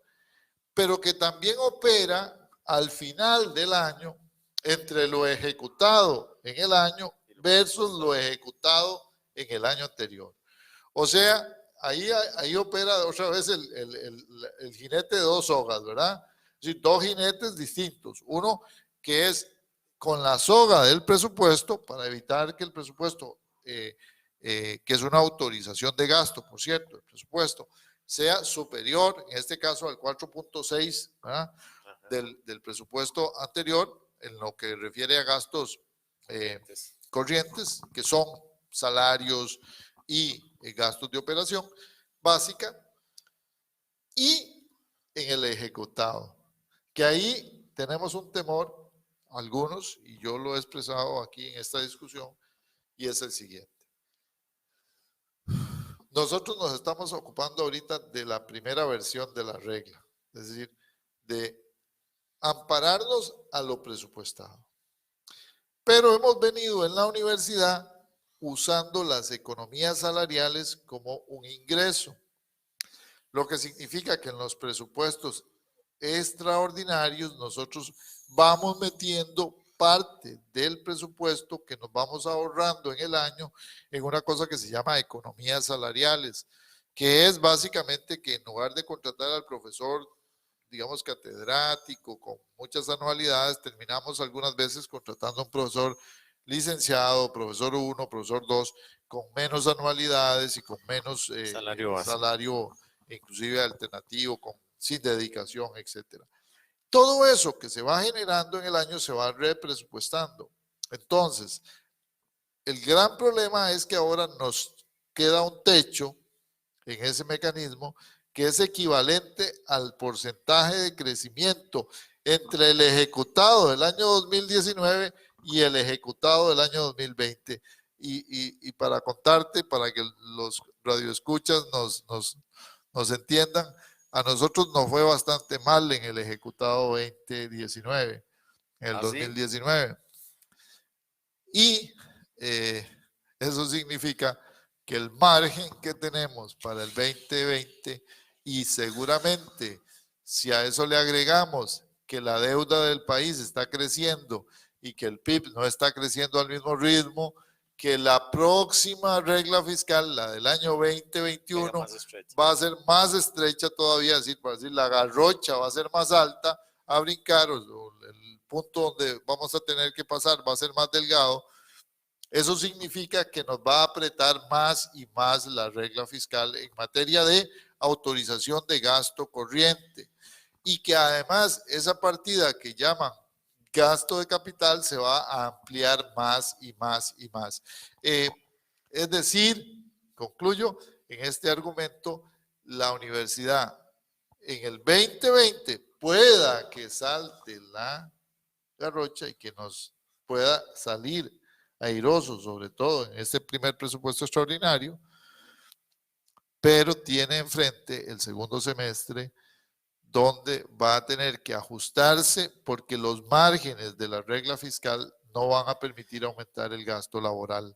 pero que también opera al final del año entre lo ejecutado en el año versus lo ejecutado en el año anterior. O sea, ahí opera otra vez el jinete de dos sogas, ¿verdad? Es decir, dos jinetes distintos. Uno que es con la soga del presupuesto para evitar que el presupuesto, que es una autorización de gasto, por cierto, el presupuesto, sea superior, en este caso al 4.6 del presupuesto anterior, en lo que refiere a gastos corrientes, que son salarios y gastos de operación básica, y en el ejecutado, que ahí tenemos un temor, algunos, y yo lo he expresado aquí en esta discusión, y es el siguiente. Nosotros nos estamos ocupando ahorita de la primera versión de la regla, es decir, de ampararnos a lo presupuestado. Pero hemos venido en la universidad usando las economías salariales como un ingreso, lo que significa que en los presupuestos extraordinarios nosotros vamos metiendo parte del presupuesto que nos vamos ahorrando en el año en una cosa que se llama economías salariales, que es básicamente que en lugar de contratar al profesor, digamos, catedrático con muchas anualidades, terminamos algunas veces contratando a un profesor licenciado, profesor 1, profesor 2, con menos anualidades y con menos salario inclusive alternativo, sin dedicación, etcétera. Todo eso que se va generando en el año se va represupuestando. Entonces, el gran problema es que ahora nos queda un techo en ese mecanismo que es equivalente al porcentaje de crecimiento entre el ejecutado del año 2019 y el ejecutado del año 2020. Y para contarte, para que los radioescuchas nos entiendan, a nosotros nos fue bastante mal en el ejecutado 2019, en el 2019. Y eso significa que el margen que tenemos para el 2020, y seguramente si a eso le agregamos que la deuda del país está creciendo y que el PIB no está creciendo al mismo ritmo que la próxima regla fiscal, la del año 2021, más estrecha. va a ser más estrecha todavía, es decir, la garrocha va a ser más alta a brincar, o el punto donde vamos a tener que pasar va a ser más delgado. Eso significa que nos va a apretar más y más la regla fiscal en materia de autorización de gasto corriente, y que además esa partida que llaman gasto de capital se va a ampliar más y más y más. Es decir, concluyo, en este argumento, la universidad en el 2020 pueda que salte la garrocha y que nos pueda salir airoso, sobre todo en este primer presupuesto extraordinario, pero tiene enfrente el segundo semestre donde va a tener que ajustarse porque los márgenes de la regla fiscal no van a permitir aumentar el gasto laboral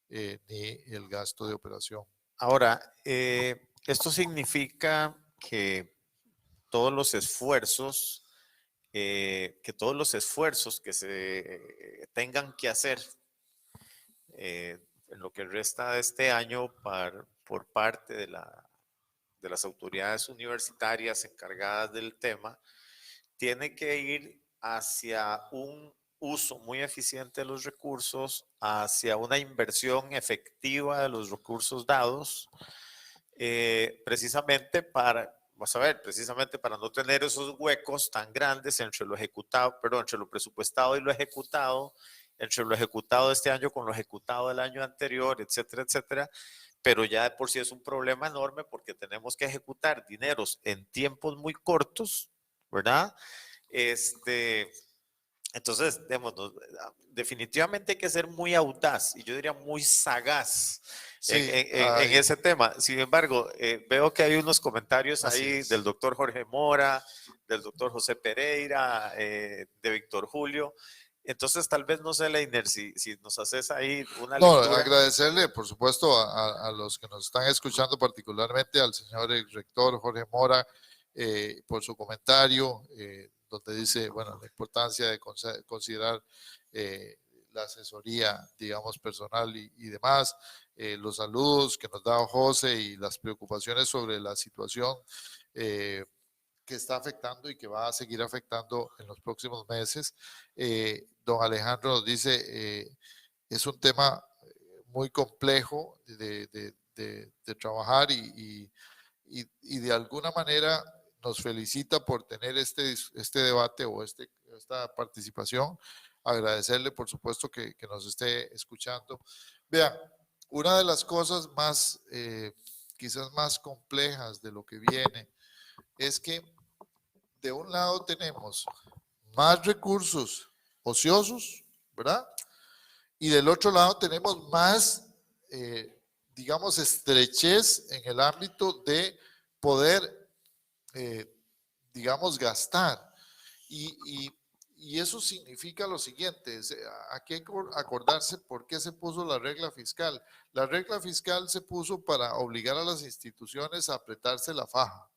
ni el gasto de operación. Ahora, esto significa que todos los esfuerzos que se tengan que hacer en lo que resta de este año por parte de las autoridades universitarias encargadas del tema, tiene que ir hacia un uso muy eficiente de los recursos, hacia una inversión efectiva de los recursos dados, precisamente para no tener esos huecos tan grandes entre lo ejecutado, perdón, entre lo presupuestado y lo ejecutado, entre lo ejecutado de este año con lo ejecutado del año anterior, etcétera, etcétera. Pero ya de por sí es un problema enorme porque tenemos que ejecutar dineros en tiempos muy cortos, ¿verdad? Entonces, definitivamente hay que ser muy audaz y yo diría muy sagaz en ese tema. Sin embargo, veo que hay unos comentarios ahí del doctor Jorge Mora, del doctor José Pereira, de Víctor Julio. Entonces, tal vez, no sé, Leiner, si nos haces ahí una lectura. Agradecerle, por supuesto, a los que nos están escuchando, particularmente al señor rector Jorge Mora, por su comentario, donde dice, bueno, la importancia de considerar la asesoría, digamos, personal y demás, los saludos que nos da José y las preocupaciones sobre la situación que está afectando y que va a seguir afectando en los próximos meses. Don Alejandro nos dice, es un tema muy complejo de trabajar y de alguna manera nos felicita por tener este debate o esta participación. Agradecerle, por supuesto, que nos esté escuchando. Vean, una de las cosas más, quizás más complejas de lo que viene, es que de un lado tenemos más recursos ociosos, ¿verdad? Y del otro lado tenemos más, digamos, estrechez en el ámbito de poder, digamos, gastar. Y eso significa lo siguiente, hay que acordarse por qué se puso la regla fiscal. La regla fiscal se puso para obligar a las instituciones a apretarse la faja.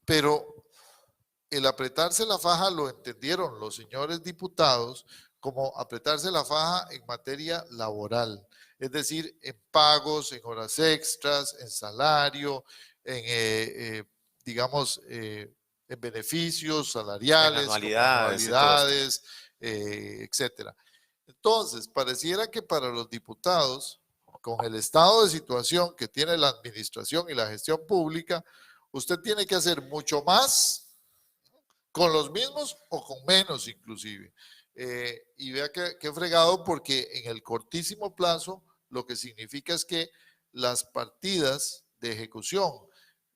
Pero el apretarse la faja lo entendieron los señores diputados como apretarse la faja en materia laboral, es decir, en pagos, en horas extras, en salario, en, digamos, en beneficios salariales, en anualidades, etcétera. Entonces, pareciera que para los diputados, con el estado de situación que tiene la administración y la gestión pública, usted tiene que hacer mucho más con los mismos o con menos inclusive. Y vea que fregado, porque en el cortísimo plazo lo que significa es que las partidas de ejecución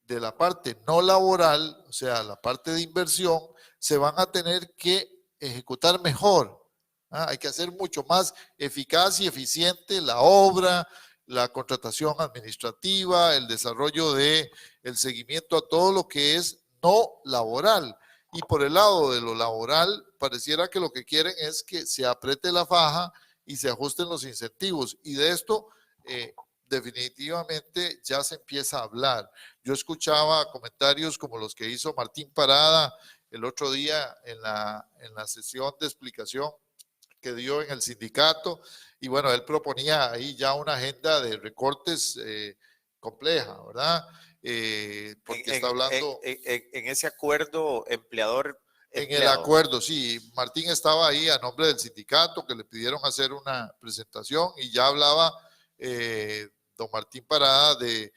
de la parte no laboral, o sea, la parte de inversión, se van a tener que ejecutar mejor. Hay que hacer mucho más eficaz y eficiente la obra, la contratación administrativa, el desarrollo de el seguimiento a todo lo que es no laboral. Y por el lado de lo laboral, pareciera que lo que quieren es que se apriete la faja y se ajusten los incentivos. Y de esto definitivamente ya se empieza a hablar. Yo escuchaba comentarios como los que hizo Martín Parada el otro día en la sesión de explicación que dio en el sindicato. Y bueno, él proponía ahí ya una agenda de recortes compleja, ¿verdad? Porque está hablando en ese acuerdo en el empleador-empleado. acuerdo, sí. Martín estaba ahí a nombre del sindicato que le pidieron hacer una presentación y ya hablaba don Martín Parada de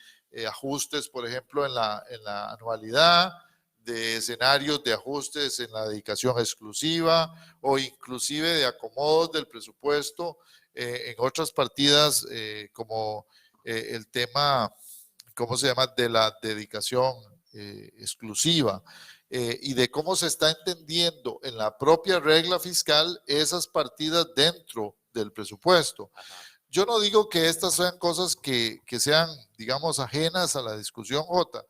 ajustes, por ejemplo, en la anualidad, de escenarios de ajustes en la dedicación exclusiva o inclusive de acomodos del presupuesto en otras partidas como el tema, ¿cómo se llama?, de la dedicación exclusiva y de cómo se está entendiendo en la propia regla fiscal esas partidas dentro del presupuesto. Ajá. Yo no digo que estas sean cosas que sean, digamos, ajenas a la discusión, Jota.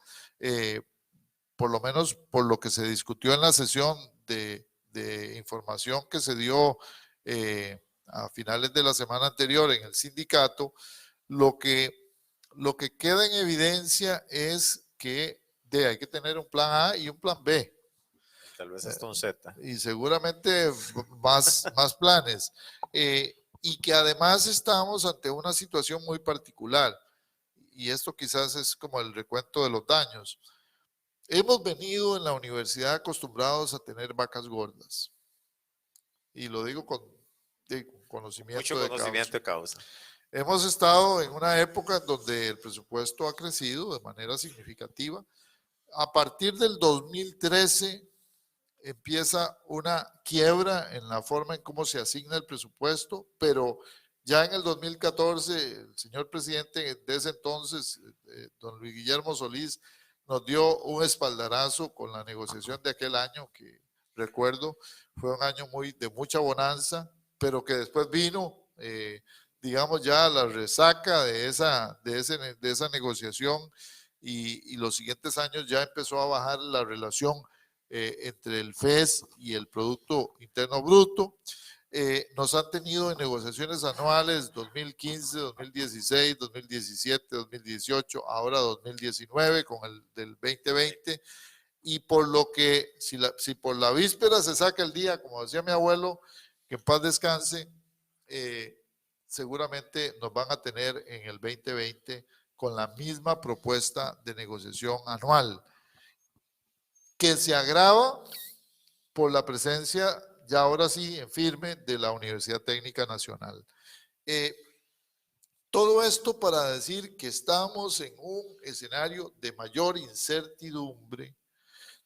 Por lo menos por lo que se discutió en la sesión de información que se dio a finales de la semana anterior en el sindicato, lo que queda en evidencia es que hay que tener un plan A y un plan B. Tal vez hasta un Z. Y seguramente más planes. Y que además estamos ante una situación muy particular. Y esto quizás es como el recuento de los daños. Hemos venido en la universidad acostumbrados a tener vacas gordas. Y lo digo con conocimiento Mucho de causa. conocimiento de causa. Hemos estado en una época en donde el presupuesto ha crecido de manera significativa. A partir del 2013 empieza una quiebra en la forma en cómo se asigna el presupuesto, pero ya en el 2014 el señor presidente de ese entonces, don Luis Guillermo Solís, nos dio un espaldarazo con la negociación de aquel año que recuerdo fue un año de mucha bonanza, pero que después vino, digamos ya la resaca de esa negociación y los siguientes años ya empezó a bajar la relación entre el FES y el Producto Interno Bruto. Nos han tenido en negociaciones anuales 2015, 2016, 2017, 2018, ahora 2019 con el del 2020. Y por lo que, si por la víspera se saca el día, como decía mi abuelo, que en paz descanse, seguramente nos van a tener en el 2020 con la misma propuesta de negociación anual, que se agrava por la presencia, ya ahora sí, en firme, de la Universidad Técnica Nacional. Todo esto para decir que estamos en un escenario de mayor incertidumbre.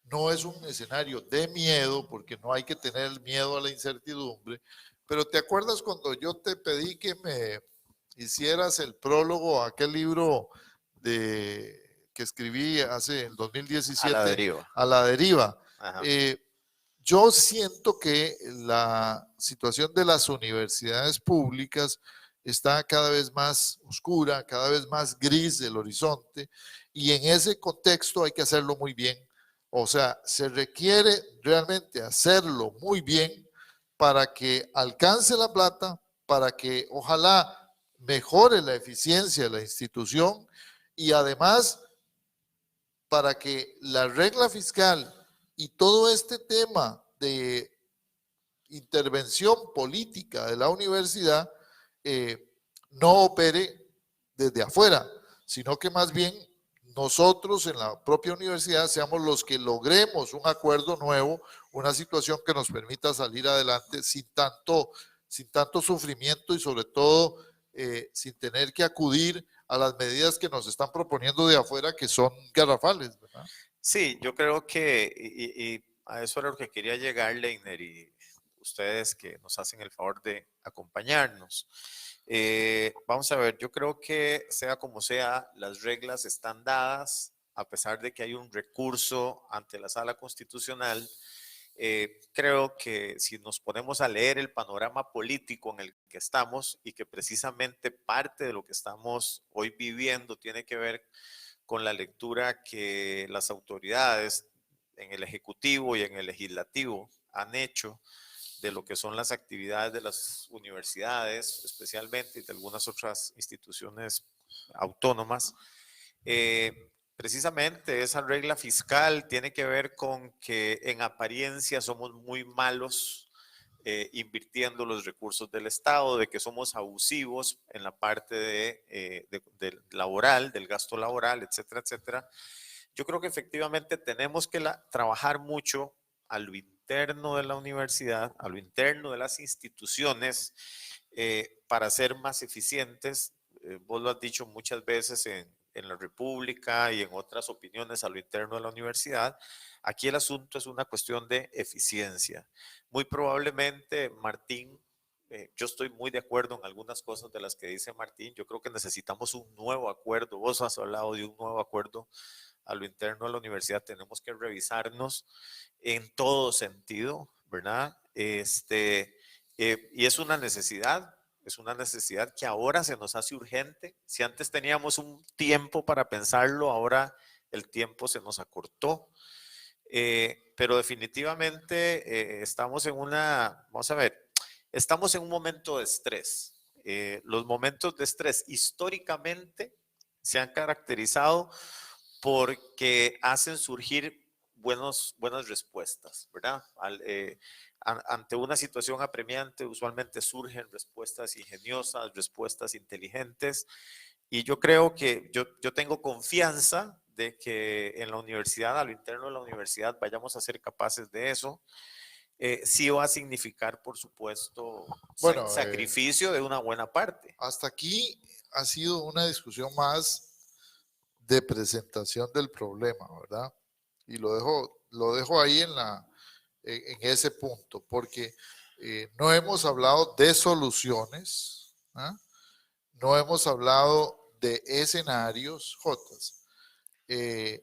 No es un escenario de miedo, porque no hay que tener miedo a la incertidumbre, pero ¿te acuerdas cuando yo te pedí que me hicieras el prólogo a aquel libro que escribí hace el 2017? A la deriva. A la deriva. Ajá. Yo siento que la situación de las universidades públicas está cada vez más oscura, cada vez más gris el horizonte, y en ese contexto hay que hacerlo muy bien. O sea, se requiere realmente hacerlo muy bien para que alcance la plata, para que ojalá mejore la eficiencia de la institución y además para que la regla fiscal y todo este tema de intervención política de la universidad no opere desde afuera, sino que más bien nosotros en la propia universidad seamos los que logremos un acuerdo nuevo, una situación que nos permita salir adelante sin tanto sufrimiento y sobre todo sin tener que acudir a las medidas que nos están proponiendo de afuera que son garrafales, ¿verdad? Sí, yo creo que, y a eso era lo que quería llegar, Leiner, y ustedes que nos hacen el favor de acompañarnos. Vamos a ver, yo creo que sea como sea, las reglas están dadas, a pesar de que hay un recurso ante la Sala Constitucional. Creo que si nos ponemos a leer el panorama político en el que estamos y que precisamente parte de lo que estamos hoy viviendo tiene que ver con la lectura que las autoridades en el Ejecutivo y en el Legislativo han hecho de lo que son las actividades de las universidades, especialmente y de algunas otras instituciones autónomas. Precisamente esa regla fiscal tiene que ver con que en apariencia somos muy malos invirtiendo los recursos del Estado, de que somos abusivos en la parte de laboral, del gasto laboral, etcétera, etcétera. Yo creo que efectivamente tenemos que trabajar mucho a lo interno de la universidad, a lo interno de las instituciones, para ser más eficientes. Vos lo has dicho muchas veces en la República y en otras opiniones a lo interno de la universidad. Aquí el asunto es una cuestión de eficiencia. Muy probablemente, Martín, yo estoy muy de acuerdo en algunas cosas de las que dice Martín. Yo creo que necesitamos un nuevo acuerdo. Vos has hablado de un nuevo acuerdo a lo interno de la universidad. Tenemos que revisarnos en todo sentido, ¿verdad? Y es una necesidad que ahora se nos hace urgente. Si antes teníamos un tiempo para pensarlo, ahora el tiempo se nos acortó. Pero definitivamente estamos vamos a ver, estamos en un momento de estrés. Los momentos de estrés históricamente se han caracterizado porque hacen surgir buenas respuestas, ¿verdad? Ante una situación apremiante, usualmente surgen respuestas ingeniosas, respuestas inteligentes, y yo creo que yo tengo confianza de que en la universidad, a lo interno de la universidad, vayamos a ser capaces de eso. Sí va a significar, por supuesto, Bueno, sacrificio de una buena parte. hasta aquí ha sido una discusión más de presentación del problema, ¿verdad? Y lo dejo ahí en ese punto, porque no hemos hablado de soluciones, ¿ah? No hemos hablado de escenarios, Jotas, en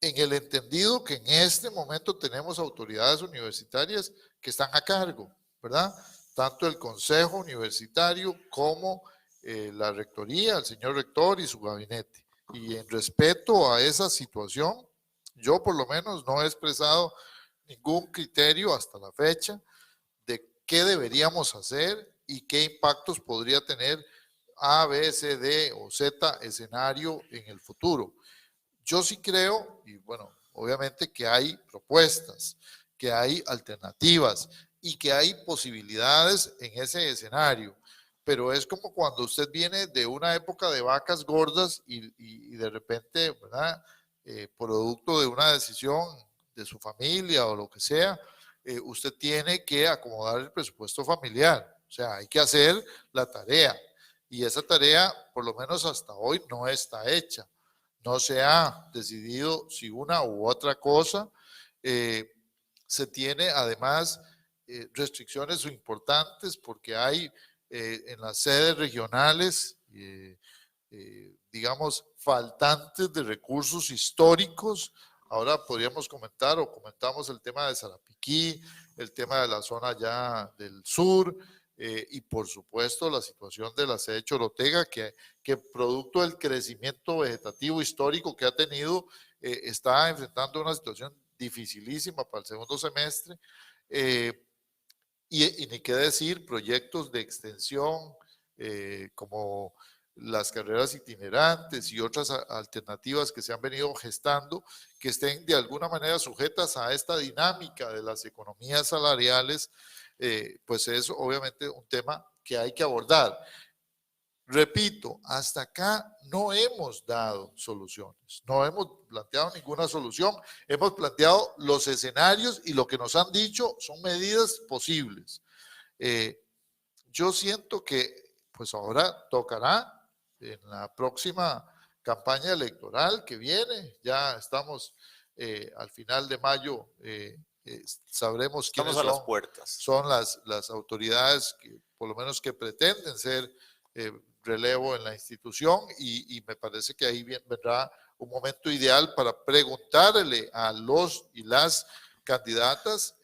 el entendido que en este momento tenemos autoridades universitarias que están a cargo, ¿verdad? Tanto el Consejo Universitario como la Rectoría, el señor rector y su gabinete. Y en respeto a esa situación, yo por lo menos no he expresado ningún criterio hasta la fecha de qué deberíamos hacer y qué impactos podría tener A, B, C, D o Z escenario en el futuro. Yo sí creo, y bueno, obviamente que hay propuestas, que hay alternativas y que hay posibilidades en ese escenario, pero es como cuando usted viene de una época de vacas gordas y de repente, ¿verdad? Producto de una decisión de su familia o lo que sea, usted tiene que acomodar el presupuesto familiar, o sea, hay que hacer la tarea y esa tarea, por lo menos hasta hoy, no está hecha. No se ha decidido si una u otra cosa. Se tiene además restricciones importantes porque hay en las sedes regionales, digamos, faltantes de recursos históricos. Ahora podríamos comentar o comentamos el tema de Sarapiquí, el tema de la zona ya del sur, y por supuesto la situación de la sede Chorotega, que producto del crecimiento vegetativo histórico que ha tenido, está enfrentando una situación dificilísima para el segundo semestre. Y ni qué decir, proyectos de extensión como las carreras itinerantes y otras alternativas que se han venido gestando, que estén de alguna manera sujetas a esta dinámica de las economías salariales, pues es obviamente un tema que hay que abordar. Repito, hasta acá no hemos dado soluciones, no hemos planteado ninguna solución, hemos planteado los escenarios y lo que nos han dicho son medidas posibles. Yo siento que pues ahora tocará en la próxima campaña electoral que viene, ya estamos al final de mayo, sabremos quiénes Estamos a las puertas. son las autoridades que por lo menos que pretenden ser relevo en la institución y me parece que ahí vendrá un momento ideal para preguntarle a los y las candidatas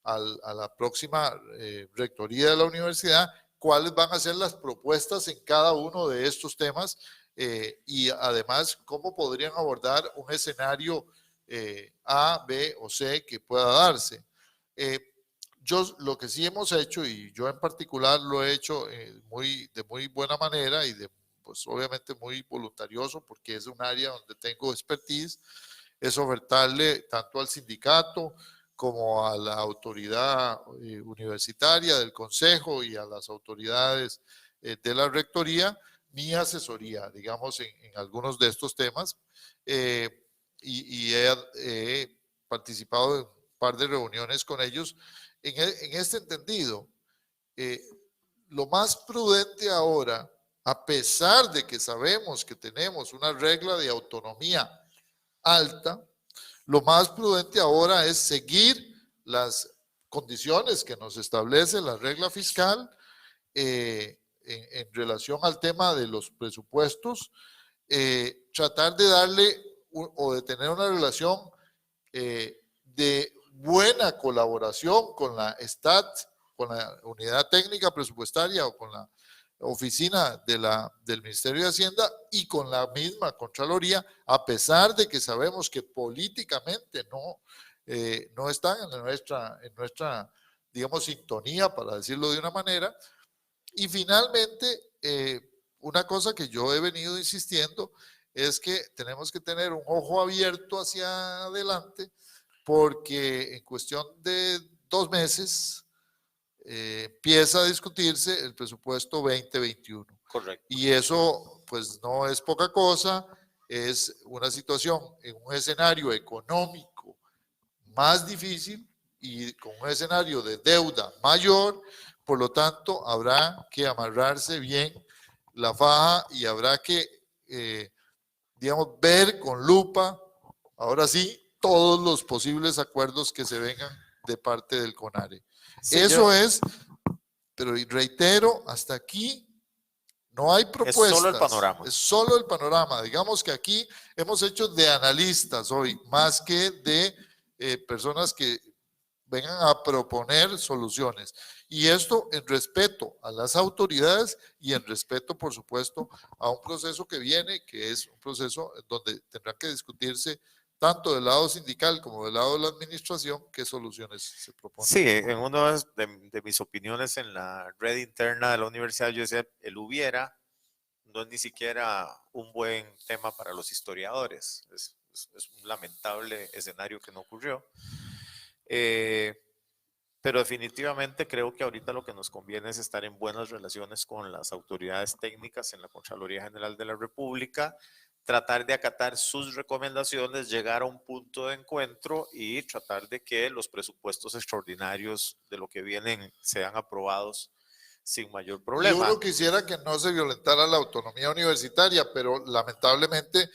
a la próxima rectoría de la universidad cuáles van a ser las propuestas en cada uno de estos temas y además cómo podrían abordar un escenario A, B o C que pueda darse. Yo lo que sí hemos hecho, y yo en particular lo he hecho de muy buena manera y pues obviamente muy voluntarioso porque es un área donde tengo expertise, es ofertarle tanto al sindicato como a la autoridad universitaria del consejo y a las autoridades de la rectoría mi asesoría, digamos, en algunos de estos temas. Y he participado en un par de reuniones con ellos en este entendido. Lo más prudente ahora, a pesar de que sabemos que tenemos una regla de autonomía alta, lo más prudente ahora es seguir las condiciones que nos establece la regla fiscal en relación al tema de los presupuestos, tratar de darle o de tener una relación de buena colaboración con la STAT, con la Unidad Técnica Presupuestaria o con la oficina del Ministerio de Hacienda y con la misma Contraloría, a pesar de que sabemos que políticamente no están en nuestra, digamos, sintonía, para decirlo de una manera. Y finalmente, una cosa que yo he venido insistiendo es que tenemos que tener un ojo abierto hacia adelante, porque en cuestión de 2 meses empieza a discutirse el presupuesto 2021. Correcto. Y eso pues no es poca cosa, es una situación en un escenario económico más difícil y con un escenario de deuda mayor. Por lo tanto, habrá que amarrarse bien la faja y habrá que, digamos, ver con lupa, ahora sí, todos los posibles acuerdos que se vengan de parte del CONARE. Sí, eso es, pero reitero, hasta aquí no hay propuestas. Es solo el panorama. Es solo el panorama. Digamos que aquí hemos hecho de analistas hoy, más que de personas que vengan a proponer soluciones. Y esto en respeto a las autoridades y en respeto, por supuesto, a un proceso que viene, que es un proceso donde tendrá que discutirse tanto del lado sindical como del lado de la administración qué soluciones se proponen. Sí, en una de mis opiniones en la red interna de la universidad, yo decía, el hubiera no es ni siquiera un buen tema para los historiadores. Es un lamentable escenario que no ocurrió. Pero definitivamente creo que ahorita lo que nos conviene es estar en buenas relaciones con las autoridades técnicas en la Contraloría General de la República, tratar de acatar sus recomendaciones, llegar a un punto de encuentro y tratar de que los presupuestos extraordinarios de lo que vienen sean aprobados sin mayor problema. Y uno quisiera que no se violentara la autonomía universitaria, pero lamentablemente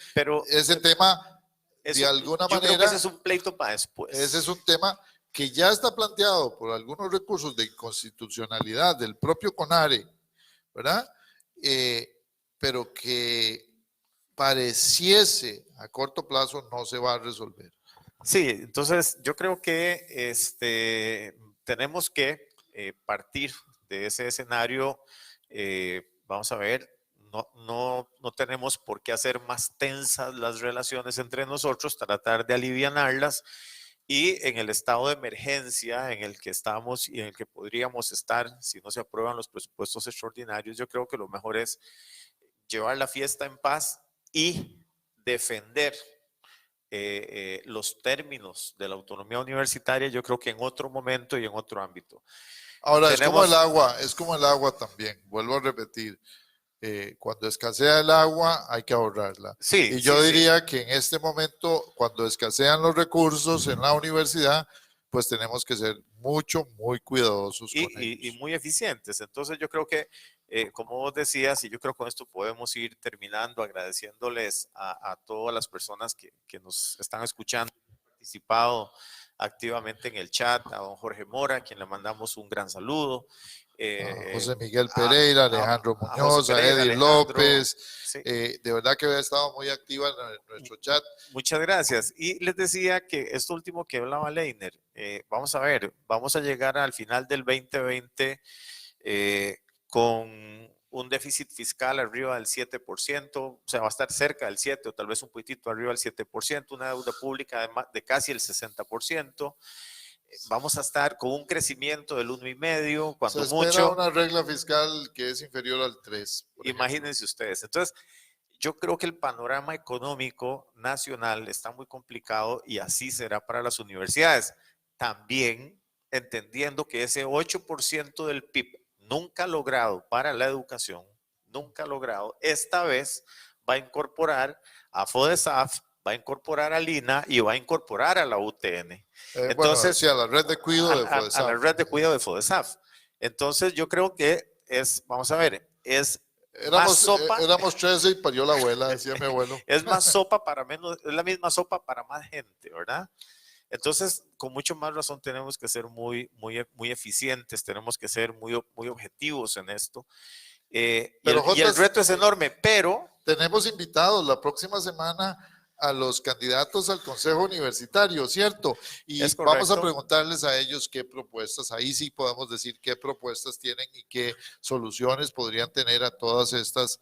ese tema, de alguna manera, creo que ese es un pleito para después. Ese es un tema que ya está planteado por algunos recursos de inconstitucionalidad del propio CONARE, ¿verdad? Pero que pareciese a corto plazo no se va a resolver. Sí, entonces yo creo que tenemos que partir de ese escenario. Vamos a ver, no tenemos por qué hacer más tensas las relaciones entre nosotros, tratar de alivianarlas. Y en el estado de emergencia en el que estamos y en el que podríamos estar si no se aprueban los presupuestos extraordinarios, yo creo que lo mejor es llevar la fiesta en paz y defender los términos de la autonomía universitaria, yo creo que en otro momento y en otro ámbito. Ahora, es como el agua también, vuelvo a repetir. Cuando escasea el agua hay que ahorrarla. Sí, y yo diría que en este momento, cuando escasean los recursos en la universidad, pues tenemos que ser muy cuidadosos con ellos. Y muy eficientes. Entonces yo creo que, como vos decías, y yo creo que con esto podemos ir terminando agradeciéndoles a todas las personas que nos están escuchando, participado activamente en el chat, a don Jorge Mora, a quien le mandamos un gran saludo. A José Miguel Pereira, Alejandro Muñoz, a Eddie López, sí. De verdad que había estado muy activa en nuestro chat. Muchas gracias. Y les decía que esto último que hablaba Leiner, vamos a ver, vamos a llegar al final del 2020 con un déficit fiscal arriba del 7%, o sea, va a estar cerca del 7% o tal vez un poquitito arriba del 7%, una deuda pública de casi el 60%. Vamos a estar con un crecimiento del 1,5%, cuando se espera una regla fiscal que es inferior al 3%. Imagínense ustedes. Entonces, yo creo que el panorama económico nacional está muy complicado y así será para las universidades. también entendiendo que ese 8% del PIB nunca logrado para la educación, nunca logrado, esta vez va a incorporar a FODESAF, va a incorporar a Lina y va a incorporar a la UTN. Bueno, sí, Entonces, a la red de cuidado de a la FODESAF. red de cuidado de FODESAF. Entonces, yo creo que vamos a ver, es más sopa. Éramos 13 y parió la abuela, decía mi abuelo. Es más sopa para menos, es la misma sopa para más gente, ¿verdad? Entonces, con mucho más razón tenemos que ser muy eficientes, tenemos que ser muy objetivos en esto. Y el reto es enorme, pero... Tenemos invitados la próxima semana a los candidatos al Consejo Universitario, ¿cierto? Y vamos a preguntarles a ellos qué propuestas, ahí sí podemos decir qué propuestas tienen y qué soluciones podrían tener a todas estas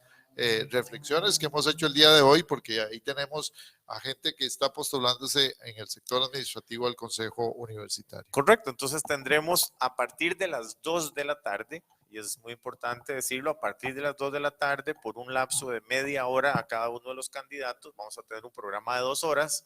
reflexiones que hemos hecho el día de hoy, porque ahí tenemos a gente que está postulándose en el sector administrativo al Consejo Universitario. Correcto, entonces tendremos a partir de las 2 de la tarde, y es muy importante decirlo, a partir de las 2 de la tarde, por un lapso de media hora a cada uno de los candidatos, vamos a tener un programa de 2 horas,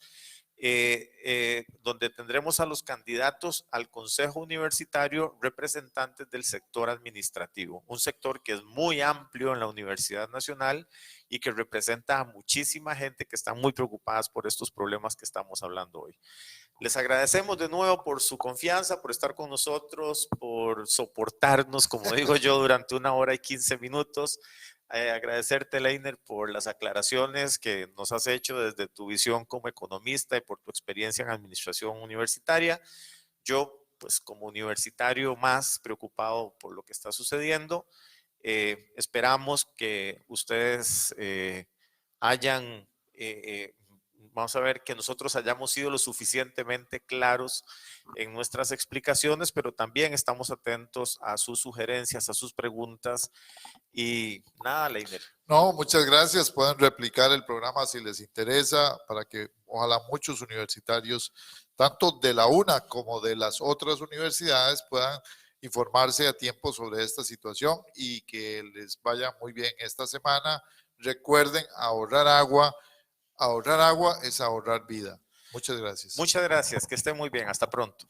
donde tendremos a los candidatos al Consejo Universitario representantes del sector administrativo, un sector que es muy amplio en la Universidad Nacional y que representa a muchísima gente que está muy preocupadas por estos problemas que estamos hablando hoy. Les agradecemos de nuevo por su confianza, por estar con nosotros, por soportarnos, como digo yo, durante 1 hora y 15 minutos. Agradecerte, Leiner, por las aclaraciones que nos has hecho desde tu visión como economista y por tu experiencia en administración universitaria. Yo, pues como universitario más preocupado por lo que está sucediendo, esperamos que ustedes hayan... vamos a ver que nosotros hayamos sido lo suficientemente claros en nuestras explicaciones, pero también estamos atentos a sus sugerencias, a sus preguntas. Y nada, Leiner. No, muchas gracias. Pueden replicar el programa si les interesa, para que ojalá muchos universitarios, tanto de la UNA como de las otras universidades, puedan informarse a tiempo sobre esta situación y que les vaya muy bien esta semana. Recuerden ahorrar agua. Ahorrar agua es ahorrar vida. Muchas gracias. Muchas gracias. Que estén muy bien. Hasta pronto.